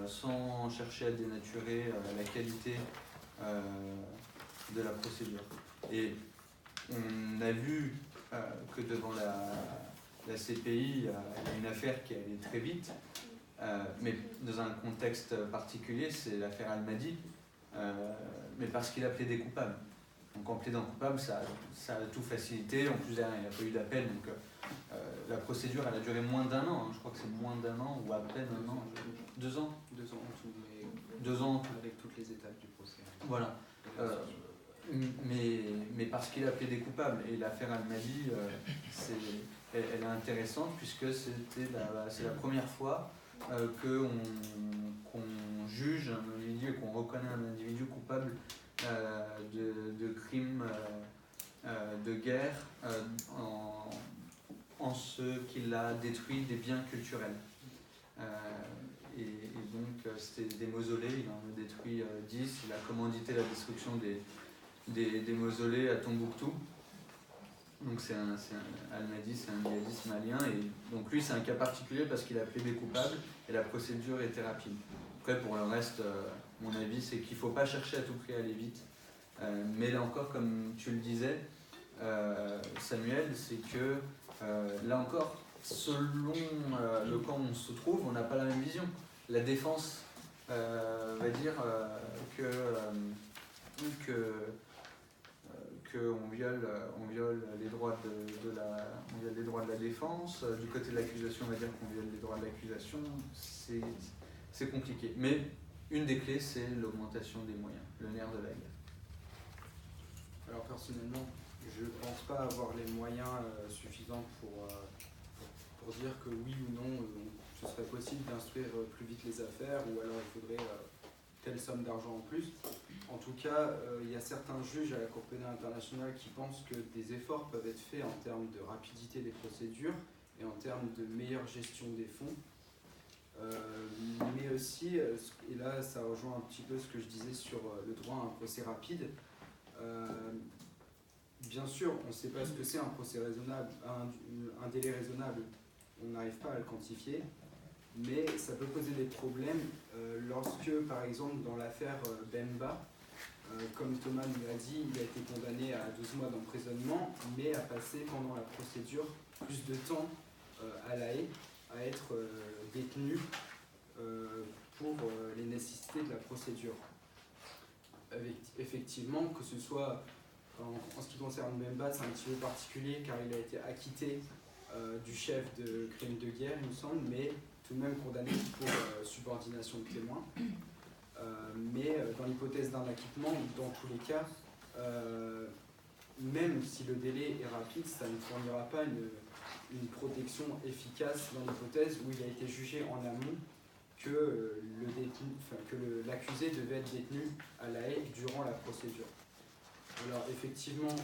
sans chercher à dénaturer la qualité de la procédure. Et on a vu que devant la CPI, il y a une affaire qui allait très vite, mais dans un contexte particulier, c'est l'affaire Almadi, mais parce qu'il a plaidé coupable. Donc en plaidant coupable, ça a tout facilité. En plus, derrière, il n'y a pas eu d'appel. Donc la procédure, elle a duré moins d'1 an. Je crois que c'est moins d'1 an ou à peine 1 an. 2 ans. 2 ans en tout, mais 2 ans avec toutes les étapes du procès. Voilà. Mais parce qu'il a plaidé coupable. Et l'affaire Almadi, elle est intéressante puisque c'est la première fois qu'on juge un individu et qu'on reconnaît un individu coupable de crimes de guerre en ce qu'il a détruit des biens culturels. Et donc c'était des mausolées, il en a détruit 10, il a commandité la destruction des mausolées à Tombouctou. Donc Almadi, c'est un djihadiste malien, et donc lui c'est un cas particulier parce qu'il a plaidé coupable et la procédure était rapide. Après pour le reste, mon avis c'est qu'il ne faut pas chercher à tout prix à aller vite, mais là encore comme tu le disais Samuel, c'est que là encore selon le camp où on se trouve, on n'a pas la même vision. La défense va dire qu'on viole les droits de la défense. Du côté de l'accusation, on va dire qu'on viole les droits de l'accusation. C'est compliqué. Mais une des clés, c'est l'augmentation des moyens, le nerf de la guerre. Alors personnellement, Je ne pense pas avoir les moyens suffisants pour dire que oui ou non, ce serait possible d'instruire plus vite les affaires, ou alors il faudrait telle somme d'argent en plus. En tout cas, il y a certains juges à la Cour pénale internationale qui pensent que des efforts peuvent être faits en termes de rapidité des procédures et en termes de meilleure gestion des fonds. Mais aussi, et là ça rejoint un petit peu ce que je disais sur le droit à un procès rapide, bien sûr on ne sait pas ce que c'est un procès raisonnable, un délai raisonnable, on n'arrive pas à le quantifier, mais ça peut poser des problèmes lorsque par exemple dans l'affaire Bemba, comme Thomas nous l'a dit, il a été condamné à 12 mois d'emprisonnement, mais a passé pendant la procédure plus de temps à La Haye, à être détenu pour les nécessités de la procédure. Effectivement, que ce soit en ce qui concerne Bemba, c'est un petit peu particulier car il a été acquitté du chef de crime de guerre, il me semble, mais tout de même condamné pour subordination de témoins. Mais dans l'hypothèse d'un acquittement, dans tous les cas, même si le délai est rapide, ça ne fournira pas une protection efficace dans l'hypothèse où il a été jugé en amont que l'accusé devait être détenu à La Haye durant la procédure. Alors effectivement,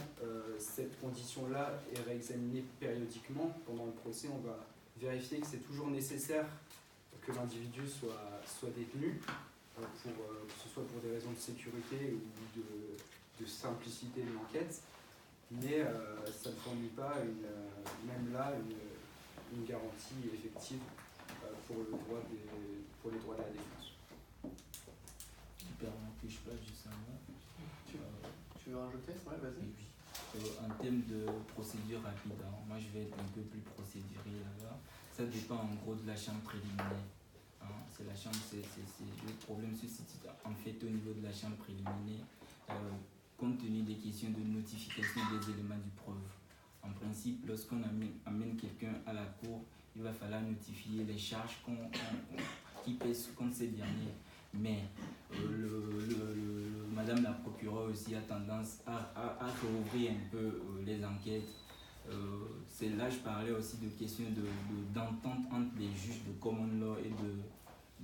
cette condition-là est réexaminée périodiquement. Pendant le procès, on va vérifier que c'est toujours nécessaire que l'individu soit détenu, que ce soit pour des raisons de sécurité ou de simplicité de l'enquête. Mais ça ne fournit pas, même là, une garantie effective pour les droits de la défense. Puis-je pas juste un mot? Tu veux rajouter? Ouais, vas-y. En termes de procédure rapide, moi je vais être un peu plus procédurier là-bas. Ça dépend en gros de la chambre préliminaire. C'est la chambre, le problème se situe en fait au niveau de la chambre préliminaire. Compte tenu des questions de notification des éléments de preuve. En principe, lorsqu'on amène quelqu'un à la cour, il va falloir notifier les charges qui pèsent contre ces derniers. Mais Madame la procureure aussi a tendance à rouvrir un peu les enquêtes. C'est là je parlais aussi de questions d'entente entre les juges de common law et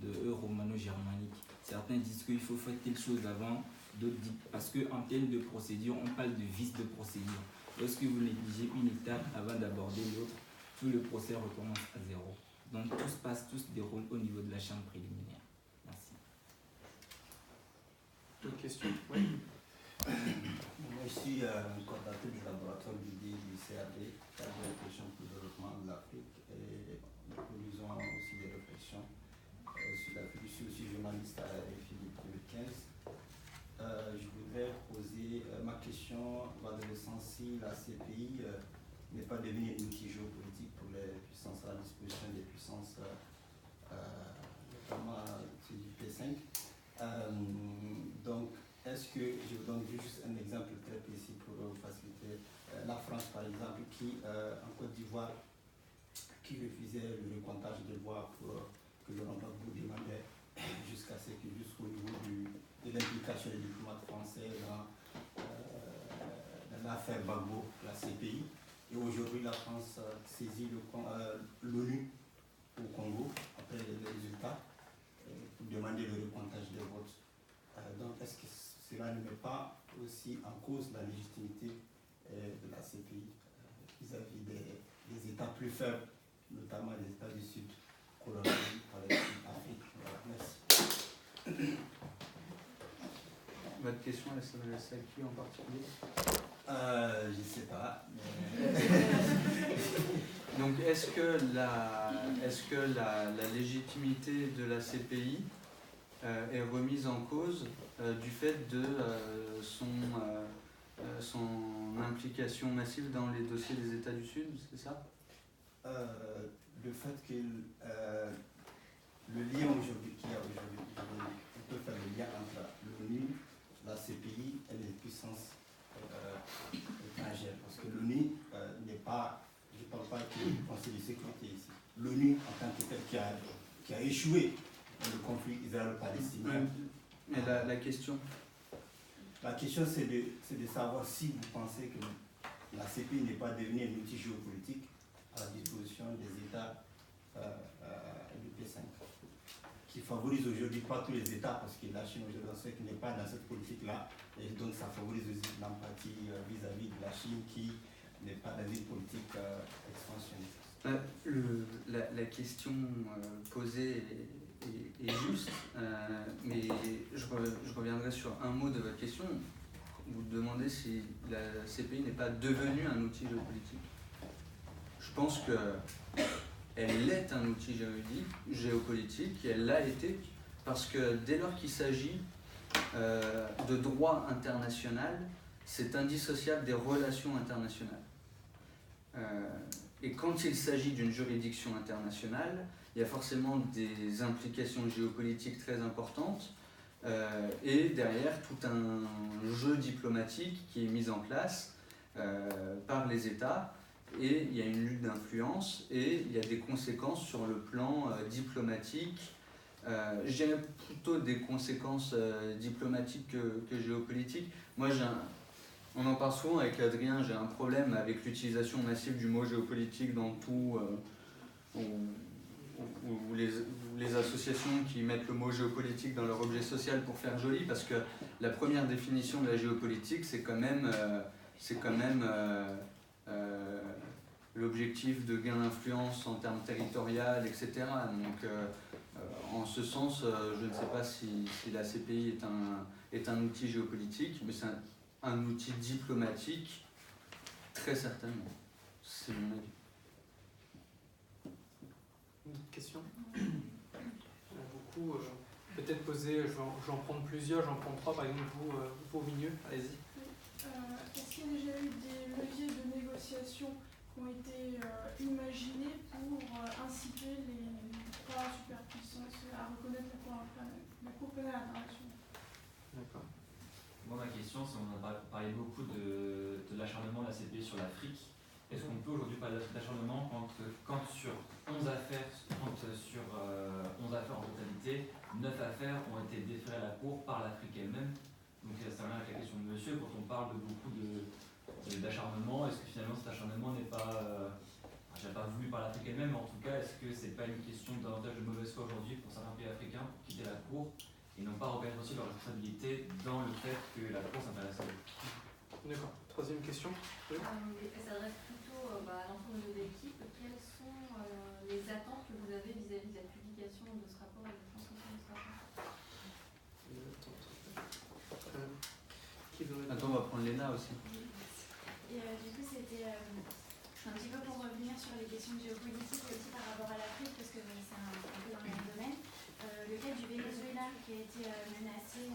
de romano-germanique. Certains disent qu'il faut faire quelque chose avant, d'autres disent parce qu'en termes de procédure, on parle de vice de procédure. Lorsque vous négligez une étape avant d'aborder l'autre, tout le procès recommence à zéro. Donc tout se déroule au niveau de la chambre préliminaire. Merci. D'autres questions? Oui. Moi, je suis coordinateur du laboratoire du CAD, Cadre de réflexion pour le développement de l'Afrique, et nous produisons aussi des réflexions sur l'Afrique. Je suis aussi journaliste à RFI depuis 2015. Je voudrais poser ma question m'adressant si la CPI n'est pas devenue un outil géopolitique pour les puissances à la disposition des puissances, notamment du P5. Donc, est-ce que, je vous donne juste un exemple très précis pour faciliter, la France par exemple, qui en Côte d'Ivoire, qui refusait le recomptage des voix pour que Laurent Gbagbo demandait jusqu'au niveau de l'implication des diplomates français dans l'affaire Gbagbo, la CPI. Et aujourd'hui, la France saisit l'ONU au Congo, après les résultats, pour demander le recomptage des votes. Donc, est-ce que cela ne met pas aussi en cause la légitimité de la CPI vis-à-vis des États plus faibles, notamment les États du Sud, colonisés par les Afrique? Voilà, merci. Votre question, elle s'adresse à qui en particulier? Je ne sais pas. Mais... Donc, est-ce que la légitimité de la CPI est remise en cause du fait de son implication massive dans les dossiers des États du Sud, c'est ça? Le fait que le lien qu'il y a aujourd'hui, on peut faire le lien entre l'ONU, la CPI et les puissances étrangères. Parce que l'ONU n'est pas, je ne parle pas du Conseil de sécurité ici, l'ONU en tant que tel qui a échoué dans le conflit israélo-palestinien. Mais la question? La question c'est de savoir si vous pensez que la CPI n'est pas devenue un outil géopolitique à la disposition des États du P5, qui favorise aujourd'hui pas tous les États, parce que la Chine aujourd'hui n'est pas dans cette politique-là, et donc ça favorise aussi l'empathie vis-à-vis de la Chine qui n'est pas dans une politique expansionniste. La question posée est juste, mais je reviendrai sur un mot de votre question. Vous demandez si la CPI n'est pas devenue un outil géopolitique. Je pense qu'elle est un outil géopolitique, et elle l'a été, parce que dès lors qu'il s'agit de droit international, c'est indissociable des relations internationales. Et quand il s'agit d'une juridiction internationale, il y a forcément des implications géopolitiques très importantes, et derrière tout un jeu diplomatique qui est mis en place par les États, et il y a une lutte d'influence, et il y a des conséquences sur le plan diplomatique. Je dirais plutôt des conséquences diplomatiques que géopolitiques. Moi, on en parle souvent avec Adrien, j'ai un problème avec l'utilisation massive du mot géopolitique dans tout, ou les associations qui mettent le mot géopolitique dans leur objet social pour faire joli, parce que la première définition de la géopolitique, c'est quand même l'objectif de gain d'influence en termes territoriaux, etc. Donc, en ce sens, je ne sais pas si la CPI est un outil géopolitique, mais c'est un outil diplomatique, très certainement. C'est mon avis. Une question ? Beaucoup, peut-être poser, je vais en prendre plusieurs, j'en prends trois, par exemple, vous au milieu, allez-y. Est-ce qu'il y a déjà eu des leviers de négociation qui ont été imaginés pour inciter les trois superpuissances à reconnaître la Cour pénale internationale? D'accord. Moi, ma question, c'est on a parlé beaucoup de l'acharnement de la CPI sur l'Afrique. Est-ce qu'on peut aujourd'hui parler d'acharnement quand sur 11 affaires, en totalité, 9 affaires ont été déférées à la Cour par l'Afrique elle-même? Donc ça revient avec la question de monsieur, quand on parle de beaucoup d'acharnement, est-ce que finalement cet acharnement n'est pas, je n'ai pas voulu par l'Afrique elle-même, mais en tout cas, est-ce que c'est pas une question davantage de mauvaise foi aujourd'hui pour certains pays africains pour quitter la Cour et non pas reconnaître aussi leur responsabilité dans le fait que la Cour s'intéresse à eux? D'accord. Troisième question. Oui. Elle s'adresse plutôt à l'ensemble de l'équipe. Quelles sont les attentes que vous avez vis-à-vis de la publication de ce rapport et de la transmission de ce rapport? Attends, on va prendre Léna aussi. Et du coup, c'était un petit peu pour revenir sur les questions géopolitiques aussi par rapport à l'Afrique, parce que c'est un peu dans le même domaine. Le cas du Venezuela qui a été menacé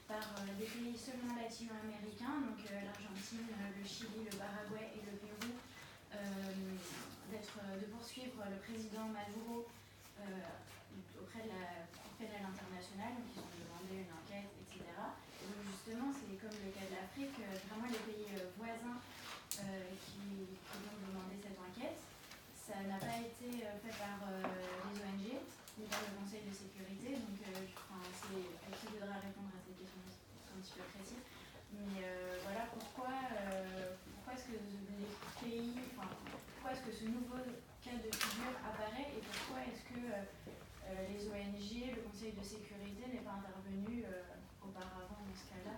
par des pays seulement latino-américains, donc l'Argentine, le Chili, le Paraguay et le Pérou, de poursuivre le président Maduro auprès de la Cour pénale internationale, donc ils ont demandé une enquête, etc. Et donc justement, c'est comme le cas de l'Afrique, vraiment les pays voisins qui ont demandé cette enquête. Ça n'a pas été fait par les ONG, ni par le Conseil de sécurité, donc c'est elle qui devra répondre à cette question un petit peu précise. Mais voilà, pourquoi est-ce que les pays, pourquoi est-ce que ce nouveau cas de figure apparaît et pourquoi est-ce que les ONG, le Conseil de sécurité n'est pas intervenu auparavant dans ce cas-là?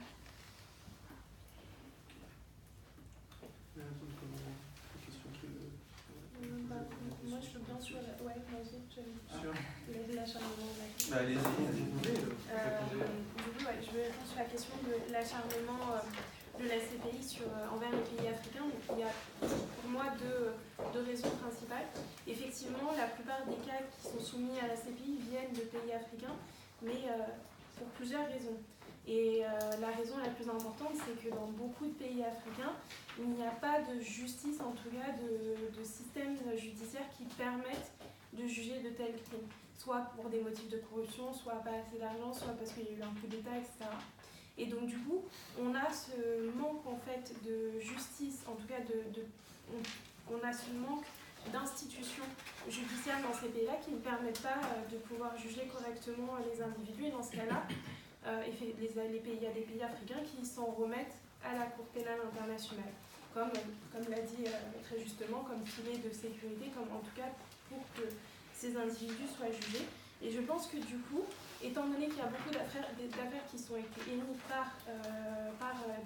Moi, je veux bien sur la... Ouais, l'acharnement de la question. Allez-y, vous voulez. Je veux répondre sur la question de l'acharnement de la CPI envers les pays africains. Donc, il y a pour moi deux raisons principales. Effectivement, la plupart des cas qui sont soumis à la CPI viennent de pays africains, mais pour plusieurs raisons. Et la raison la plus importante, c'est que dans beaucoup de pays africains, il n'y a pas de justice, en tout cas de système judiciaire qui permettent de juger de tels crimes, soit pour des motifs de corruption, soit pas assez d'argent, soit parce qu'il y a eu un coup d'État, etc. Et donc du coup, on a ce manque en fait de justice, en tout cas on a ce manque d'institutions judiciaires dans ces pays-là qui ne permettent pas de pouvoir juger correctement les individus. Et dans ce cas-là, il y a des pays africains qui s'en remettent à la Cour pénale internationale. comme l'a dit très justement, comme filet de sécurité, comme en tout cas pour que ces individus soient jugés. Et je pense que du coup, étant donné qu'il y a beaucoup d'affaires qui sont été émises par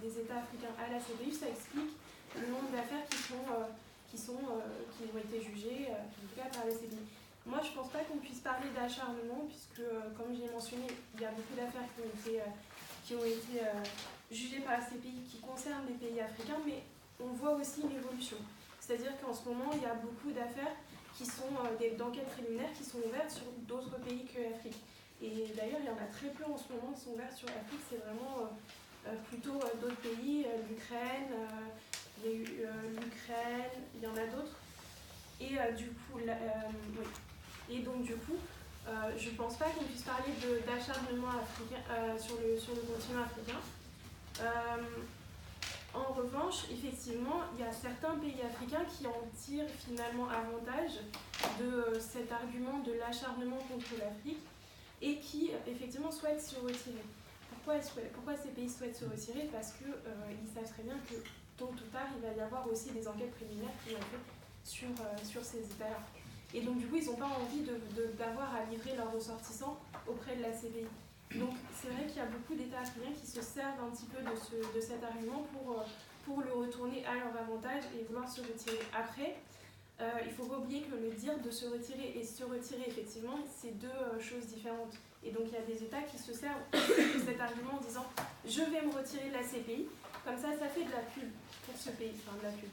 des États africains à la CPI, ça explique le nombre d'affaires qui ont été jugées, en tout cas par la CPI. Moi, je ne pense pas qu'on puisse parler d'acharnement, puisque, comme j'ai mentionné, il y a beaucoup d'affaires qui ont été jugées par la CPI qui concernent les pays africains, mais on voit aussi une évolution. C'est-à-dire qu'en ce moment, il y a beaucoup d'affaires qui sont d'enquêtes préliminaires qui sont ouvertes sur d'autres pays que l'Afrique. Et d'ailleurs, il y en a très peu en ce moment qui sont ouvertes sur l'Afrique, c'est vraiment plutôt d'autres pays, l'Ukraine, il y a eu l'Ukraine, il y en a d'autres. Et du coup, oui. Et donc du coup, je ne pense pas qu'on puisse parler d'acharnement africain sur le continent africain. En revanche, effectivement, il y a certains pays africains qui en tirent finalement avantage de cet argument de l'acharnement contre l'Afrique et qui effectivement souhaitent se retirer. Pourquoi ces pays souhaitent se retirer? Parce qu'ils savent très bien que tôt ou tard, il va y avoir aussi des enquêtes préliminaires qui vont être faites sur ces États-là. Et donc du coup, ils n'ont pas envie d'avoir à livrer leurs ressortissants auprès de la CPI. Donc c'est vrai qu'il y a beaucoup d'États africains qui se servent un petit peu de cet argument pour le retourner à leur avantage et vouloir se retirer. Après, il ne faut pas oublier que le dire de se retirer et se retirer, effectivement, c'est deux choses différentes. Et donc il y a des États qui se servent de cet argument en disant « je vais me retirer de la CPI », comme ça fait de la pub pour ce pays, enfin de la pub.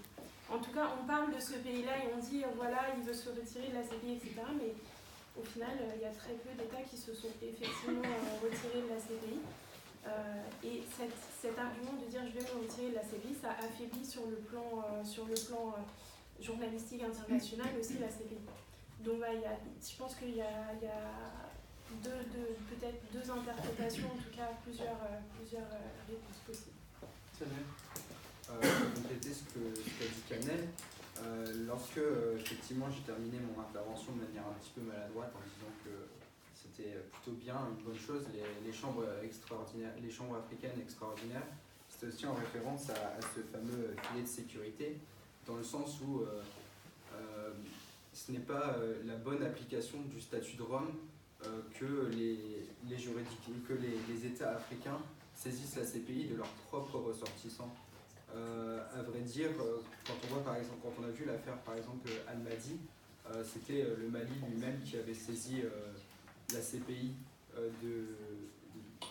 En tout cas, on parle de ce pays-là et on dit voilà, il veut se retirer de la CPI, etc. Mais au final, il y a très peu d'États qui se sont effectivement retirés de la CPI. Et cet argument de dire je vais me retirer de la CPI, ça affaiblit sur le plan journalistique international aussi la CPI. Donc je pense qu'il y a peut-être deux interprétations, en tout cas plusieurs réponses possibles. C'est vrai. Pour compléter ce qu'a dit Kamel, lorsque effectivement j'ai terminé mon intervention de manière un petit peu maladroite en disant que c'était plutôt bien, une bonne chose, les chambres extraordinaires, les chambres africaines extraordinaires, c'était aussi en référence à ce fameux filet de sécurité, dans le sens où ce n'est pas la bonne application du statut de Rome que les États africains saisissent la CPI de leurs propres ressortissants. À vrai dire, quand on voit par exemple, quand on a vu l'affaire par exemple Al-Mahdi, c'était le Mali lui-même qui avait saisi la CPI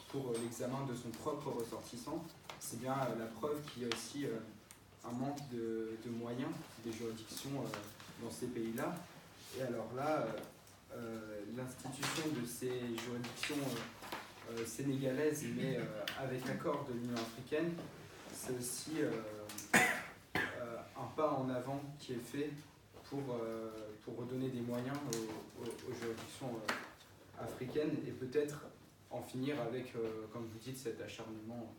pour l'examen de son propre ressortissant. C'est bien la preuve qu'il y a aussi un manque de moyens des juridictions dans ces pays-là. Et alors là, l'institution de ces juridictions sénégalaises, mais avec l'accord de l'Union africaine, c'est aussi un pas en avant qui est fait pour redonner des moyens aux juridictions africaines et peut-être en finir avec, comme vous dites, cet acharnement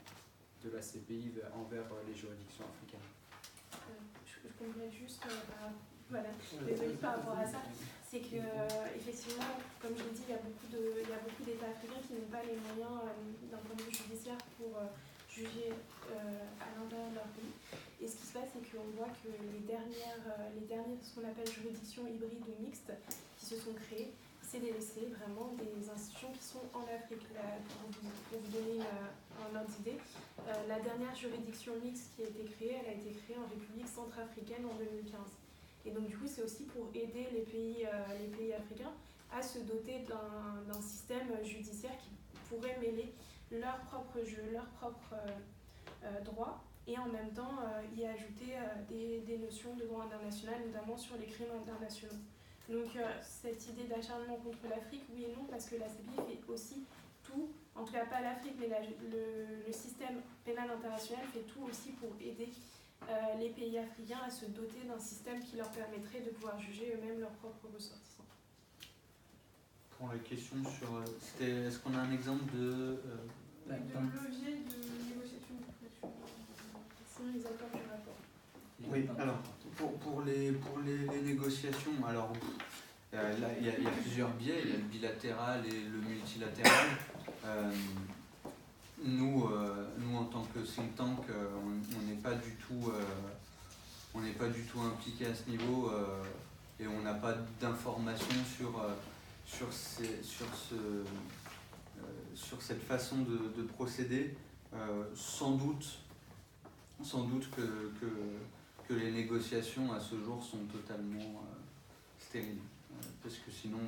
de la CPI envers les juridictions africaines. Je complète juste, voilà, désolée par rapport à ça, c'est que effectivement, comme je l'ai dit, il y a beaucoup d'États africains qui n'ont pas les moyens d'un point de vue judiciaire pour juger à l'intérieur de leur pays. Et ce qui se passe, c'est qu'on voit que les dernières, ce qu'on appelle juridictions hybrides ou mixtes, qui se sont créées, c'est laisser vraiment des institutions qui sont en Afrique. Là, pour vous donner un ordre d'idée, la dernière juridiction mixte qui a été créée, elle a été créée en République centrafricaine en 2015. Et donc du coup, c'est aussi pour aider les pays africains à se doter d'un système judiciaire qui pourrait mêler leurs propres jeux, leurs propres droits, et en même temps y ajouter des notions de droit international, notamment sur les crimes internationaux. Donc cette idée d'acharnement contre l'Afrique, oui et non, parce que la CPI fait aussi tout, en tout cas pas l'Afrique, mais le système pénal international fait tout aussi pour aider les pays africains à se doter d'un système qui leur permettrait de pouvoir juger eux-mêmes leurs propres ressortissants. Pour la question sur... est-ce qu'on a un exemple de levier de négociation de protection? Sinon les accords du rapport. Oui, alors, pour les négociations, alors, là, il y a plusieurs biais, il y a le bilatéral et le multilatéral. Nous, en tant que think tank, on n'est pas du tout on n'est pas du tout impliqué à ce niveau et on n'a pas d'informations sur cette façon de procéder. Sans doute que les négociations à ce jour sont totalement stériles, parce que sinon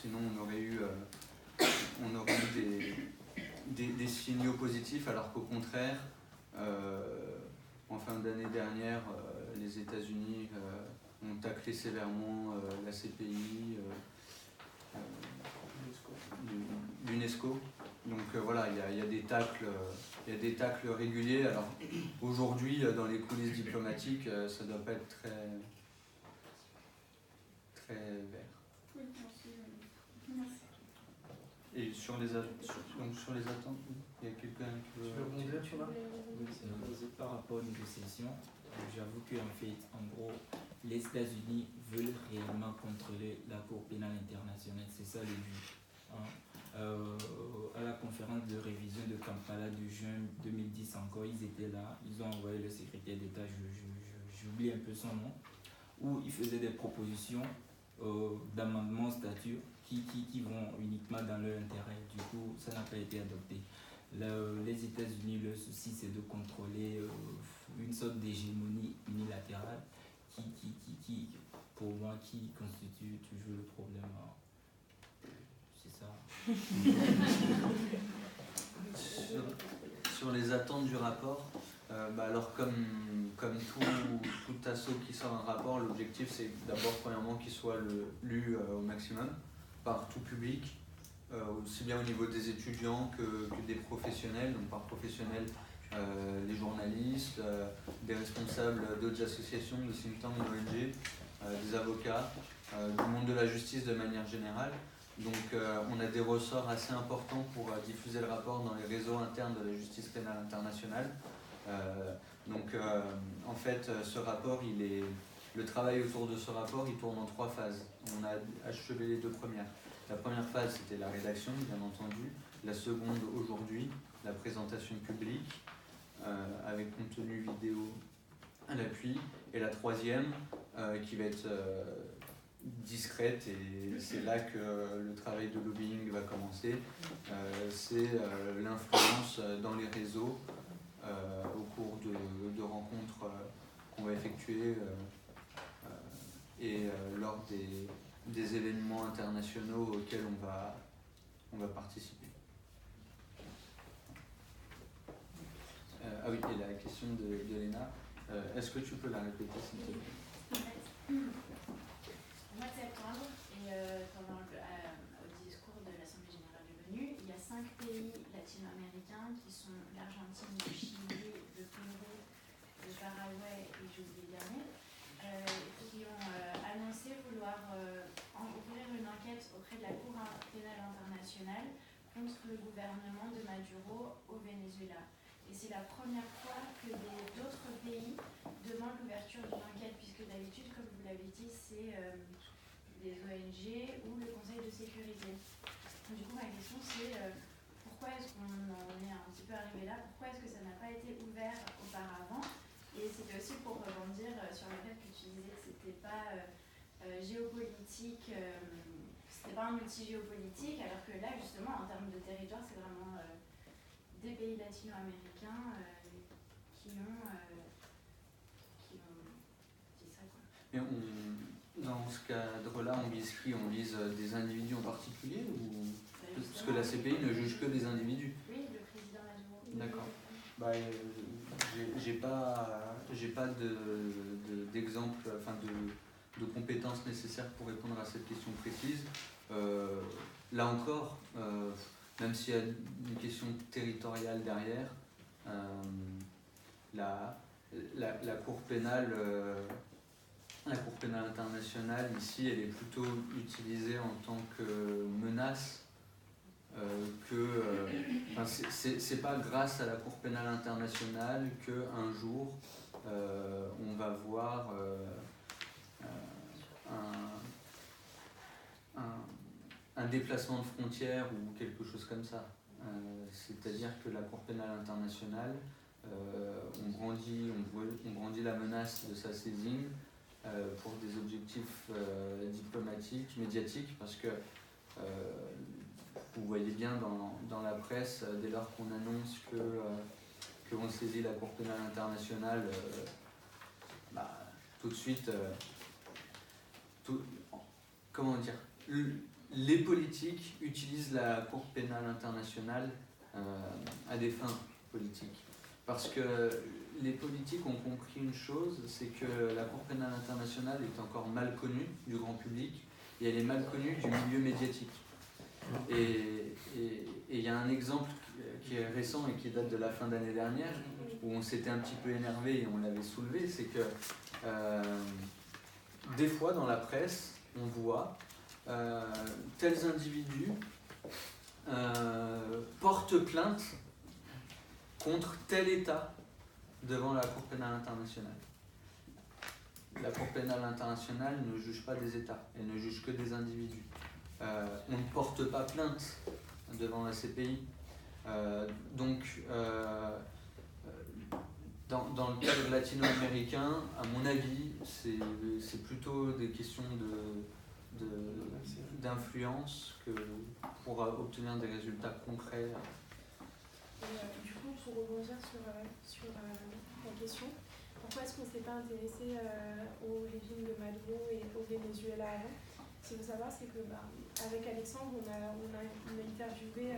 on aurait eu des signaux positifs, alors qu'au contraire, en fin d'année dernière, les États-Unis ont taclé sévèrement la CPI, l'UNESCO. Donc voilà, il y a des tacles réguliers. Alors aujourd'hui, dans les coulisses diplomatiques, ça ne doit pas être très vert. Oui, merci. Et sur les attentes, il y a quelqu'un qui veut... Tu veux rebondir, tu vois? Par rapport aux négociations, j'avoue qu'en fait, en gros, les États-Unis veulent réellement contrôler la Cour pénale internationale, c'est ça le but. Hein. À la conférence de révision de Kampala de juin 2010 encore, ils étaient là, ils ont envoyé le secrétaire d'État, j'oublie un peu son nom, où il faisait des propositions d'amendements au statut qui vont uniquement dans leur intérêt. Du coup, ça n'a pas été adopté. Les États-Unis, leur souci, c'est de contrôler une sorte d'hégémonie unilatérale qui, pour moi, qui constitue toujours le problème. C'est ça. Sur les attentes du rapport, alors comme tout assaut qui sort un rapport, l'objectif c'est d'abord premièrement qu'il soit lu au maximum par tout public, aussi bien au niveau des étudiants que des professionnels. Donc par professionnels, les journalistes, des responsables d'autres associations, de think tanks, d'ONG, des avocats, du monde de la justice de manière générale. Donc on a des ressorts assez importants pour diffuser le rapport dans les réseaux internes de la justice pénale internationale. En fait, ce rapport, le travail autour de ce rapport, il tourne en 3 phases. On a achevé les 2 premières. La première phase, c'était la rédaction, bien entendu. La seconde, aujourd'hui, la présentation publique, avec contenu vidéo à l'appui. Et la troisième, qui va être discrète, et c'est là que le travail de lobbying va commencer, c'est l'influence dans les réseaux au cours de rencontres qu'on va effectuer et lors des événements internationaux auxquels on va participer. Ah oui, et la question de Léna, est-ce que tu peux la répéter s'il te plaît? Au mois de septembre, et pendant au discours de l'Assemblée générale de l'ONU, il y a 5 pays latino-américains qui sont l'Argentine, le Chili, le Pérou, le Paraguay et j'ai oublié le dernier, qui ont annoncé vouloir ouvrir une enquête auprès de la Cour pénale internationale contre le gouvernement de Maduro au Venezuela. Et c'est la première fois que d'autres pays demandent l'ouverture d'une enquête, puisque d'habitude, comme vous l'avez dit, c'est des ONG ou le Conseil de sécurité. Du coup, ma question c'est pourquoi est-ce qu'on en est un petit peu arrivé là? Pourquoi est-ce que ça n'a pas été ouvert auparavant? Et c'était aussi pour rebondir sur le fait que tu disais que c'était pas géopolitique, c'était pas un outil géopolitique, alors que là, justement, en termes de territoire, c'est vraiment des pays latino-américains qui ont dit ça, quoi. Et dans ce cadre-là, on vise qui? On vise des individus en particulier ou... Parce que la CPI ne juge que des individus. Oui, le président Maduro. D'accord. J'ai pas d'exemple, enfin de compétences nécessaires pour répondre à cette question précise. Là encore, même s'il y a une question territoriale derrière, la Cour pénale internationale ici, elle est plutôt utilisée en tant que menace. C'est pas grâce à la Cour pénale internationale qu'un jour on va voir un déplacement de frontières ou quelque chose comme ça. C'est-à-dire que la Cour pénale internationale, on brandit la menace de sa saisine pour des objectifs diplomatiques, médiatiques, parce que vous voyez bien dans la presse, dès lors qu'on annonce que l'on saisit la Cour pénale internationale, tout de suite, comment dire, les politiques utilisent la Cour pénale internationale à des fins politiques. Parce que les politiques ont compris une chose, c'est que la Cour pénale internationale est encore mal connue du grand public et elle est mal connue du milieu médiatique. Et il y a un exemple qui est récent et qui date de la fin d'année dernière, où on s'était un petit peu énervé et on l'avait soulevé, c'est que des fois dans la presse, on voit tels individus portent plainte contre tel État devant la Cour pénale internationale. La Cour pénale internationale ne juge pas des États, elle ne juge que des individus. On ne porte pas plainte devant la CPI. Donc, dans le cadre latino-américain, à mon avis, c'est plutôt des questions d'influence que pour obtenir des résultats concrets. Et, du coup, pour rebondir sur la question, pourquoi est-ce qu'on ne s'est pas intéressé au régime de Maduro et au Venezuela avant? Ce qu'il faut savoir, c'est que avec Alexandre, on a interviewé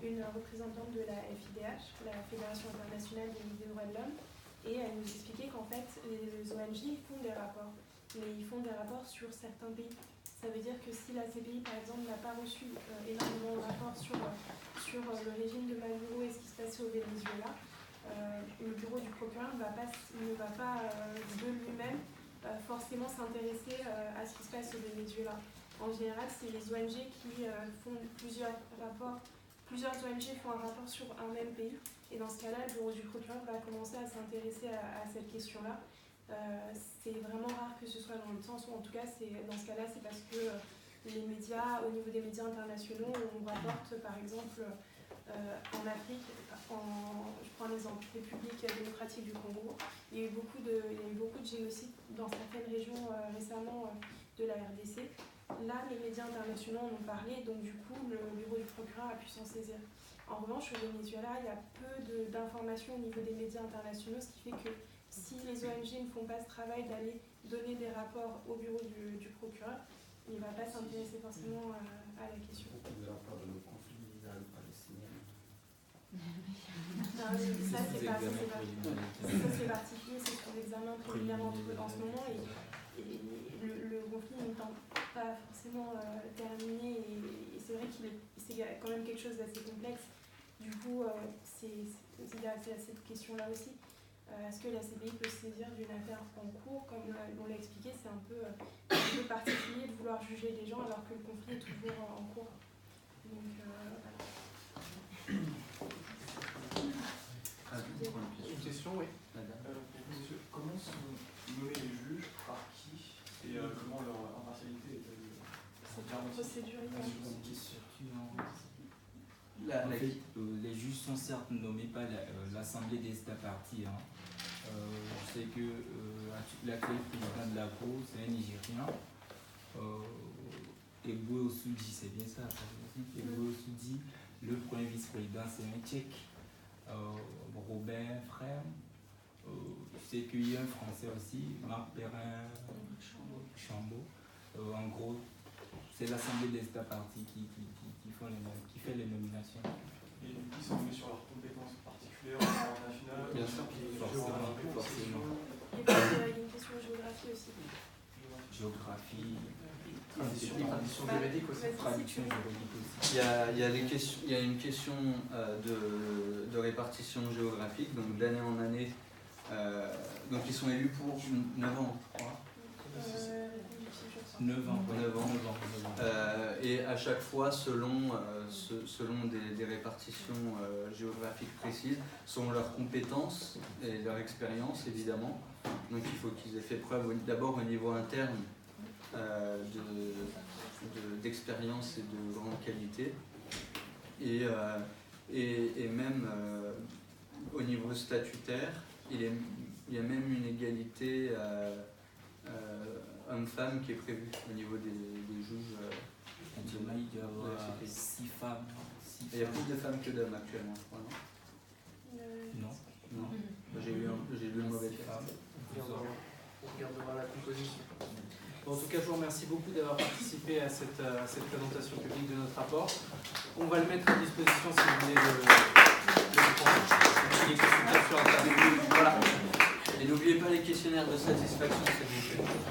une représentante de la FIDH, la Fédération internationale des droits de l'homme, et elle nous expliquait qu'en fait, les ONG font des rapports, mais ils font des rapports sur certains pays. Ça veut dire que si la CPI, par exemple, n'a pas reçu énormément de rapports sur le régime de Maduro et ce qui se passe au Venezuela, le bureau du procureur ne va pas de lui-même forcément s'intéresser à ce qui se passe au Venezuela. En général, c'est les ONG qui font plusieurs rapports. Plusieurs ONG font un rapport sur un même pays. Et dans ce cas-là, le bureau du procureur va commencer à s'intéresser à cette question-là. C'est vraiment rare que ce soit dans le sens où, en tout cas, dans ce cas-là, c'est parce que les médias, au niveau des médias internationaux, on rapporte par exemple en Afrique, je prends l'exemple, République démocratique du Congo, il y a eu beaucoup de génocides dans certaines régions récemment de la RDC. Là, les médias internationaux en ont parlé, donc du coup, le bureau du procureur a pu s'en saisir. En revanche, au Venezuela, il y a peu d'informations au niveau des médias internationaux, ce qui fait que si les ONG ne font pas ce travail d'aller donner des rapports au bureau du procureur, il ne va pas s'intéresser forcément à la question. De la part de le conflit israélo-palestinien. Ça, c'est particulier, c'est sur l'examen préliminaire en ce moment, et le conflit ne tend pas forcément terminé, et c'est vrai qu'il y a quand même quelque chose d'assez complexe. Du coup, il y a cette question-là aussi. Est-ce que la CPI peut se saisir d'une affaire en cours? Comme on l'a expliqué, c'est un peu particulier de vouloir juger les gens alors que le conflit est toujours en cours. Donc, voilà. Une question, oui. Monsieur, comment sont nommés les juges, par qui, et comment leur impartialité est procédure les juges sont certes nommés par l'Assemblée des États parties. Je sais que l'actuel président de la Cour, c'est un Nigérien. Eboué Ossoudi, c'est bien ça. Eboué Ossoudi, le premier vice-président, c'est un Tchèque. Robin Frère. Je sais qu'il y a un Français aussi, Marc Perrin Chambaud. En gros, c'est l'Assemblée des États parties qui fait les nominations. Et qui sont mis sur leurs compétences particulières au plan national? Bien sûr, forcément. Il y a une question de géographie aussi. Géographie. Tradition juridique aussi. Il y a une question de répartition géographique, donc d'année en année. Donc ils sont élus pour 9 ans, je crois. 9 ans. Et à chaque fois, selon des répartitions géographiques précises, selon leurs compétences et leur expérience, évidemment. Donc il faut qu'ils aient fait preuve d'abord au niveau interne d'expérience et de grande qualité. Et même au niveau statutaire, il y a même une égalité homme-femme qui est prévue au niveau des juges. Actuellement, il doit y avoir 6 femmes. Il y a plus de femmes que d'hommes actuellement, je crois, non? Non. J'ai lu le mauvais texte. On regardera la composition. Bon, en tout cas, je vous remercie beaucoup d'avoir participé à cette présentation publique de notre rapport. On va le mettre à disposition si vous voulez le prendre. Il est consultable sur Internet. Voilà. Et n'oubliez pas les questionnaires de satisfaction, s'il vous plaît.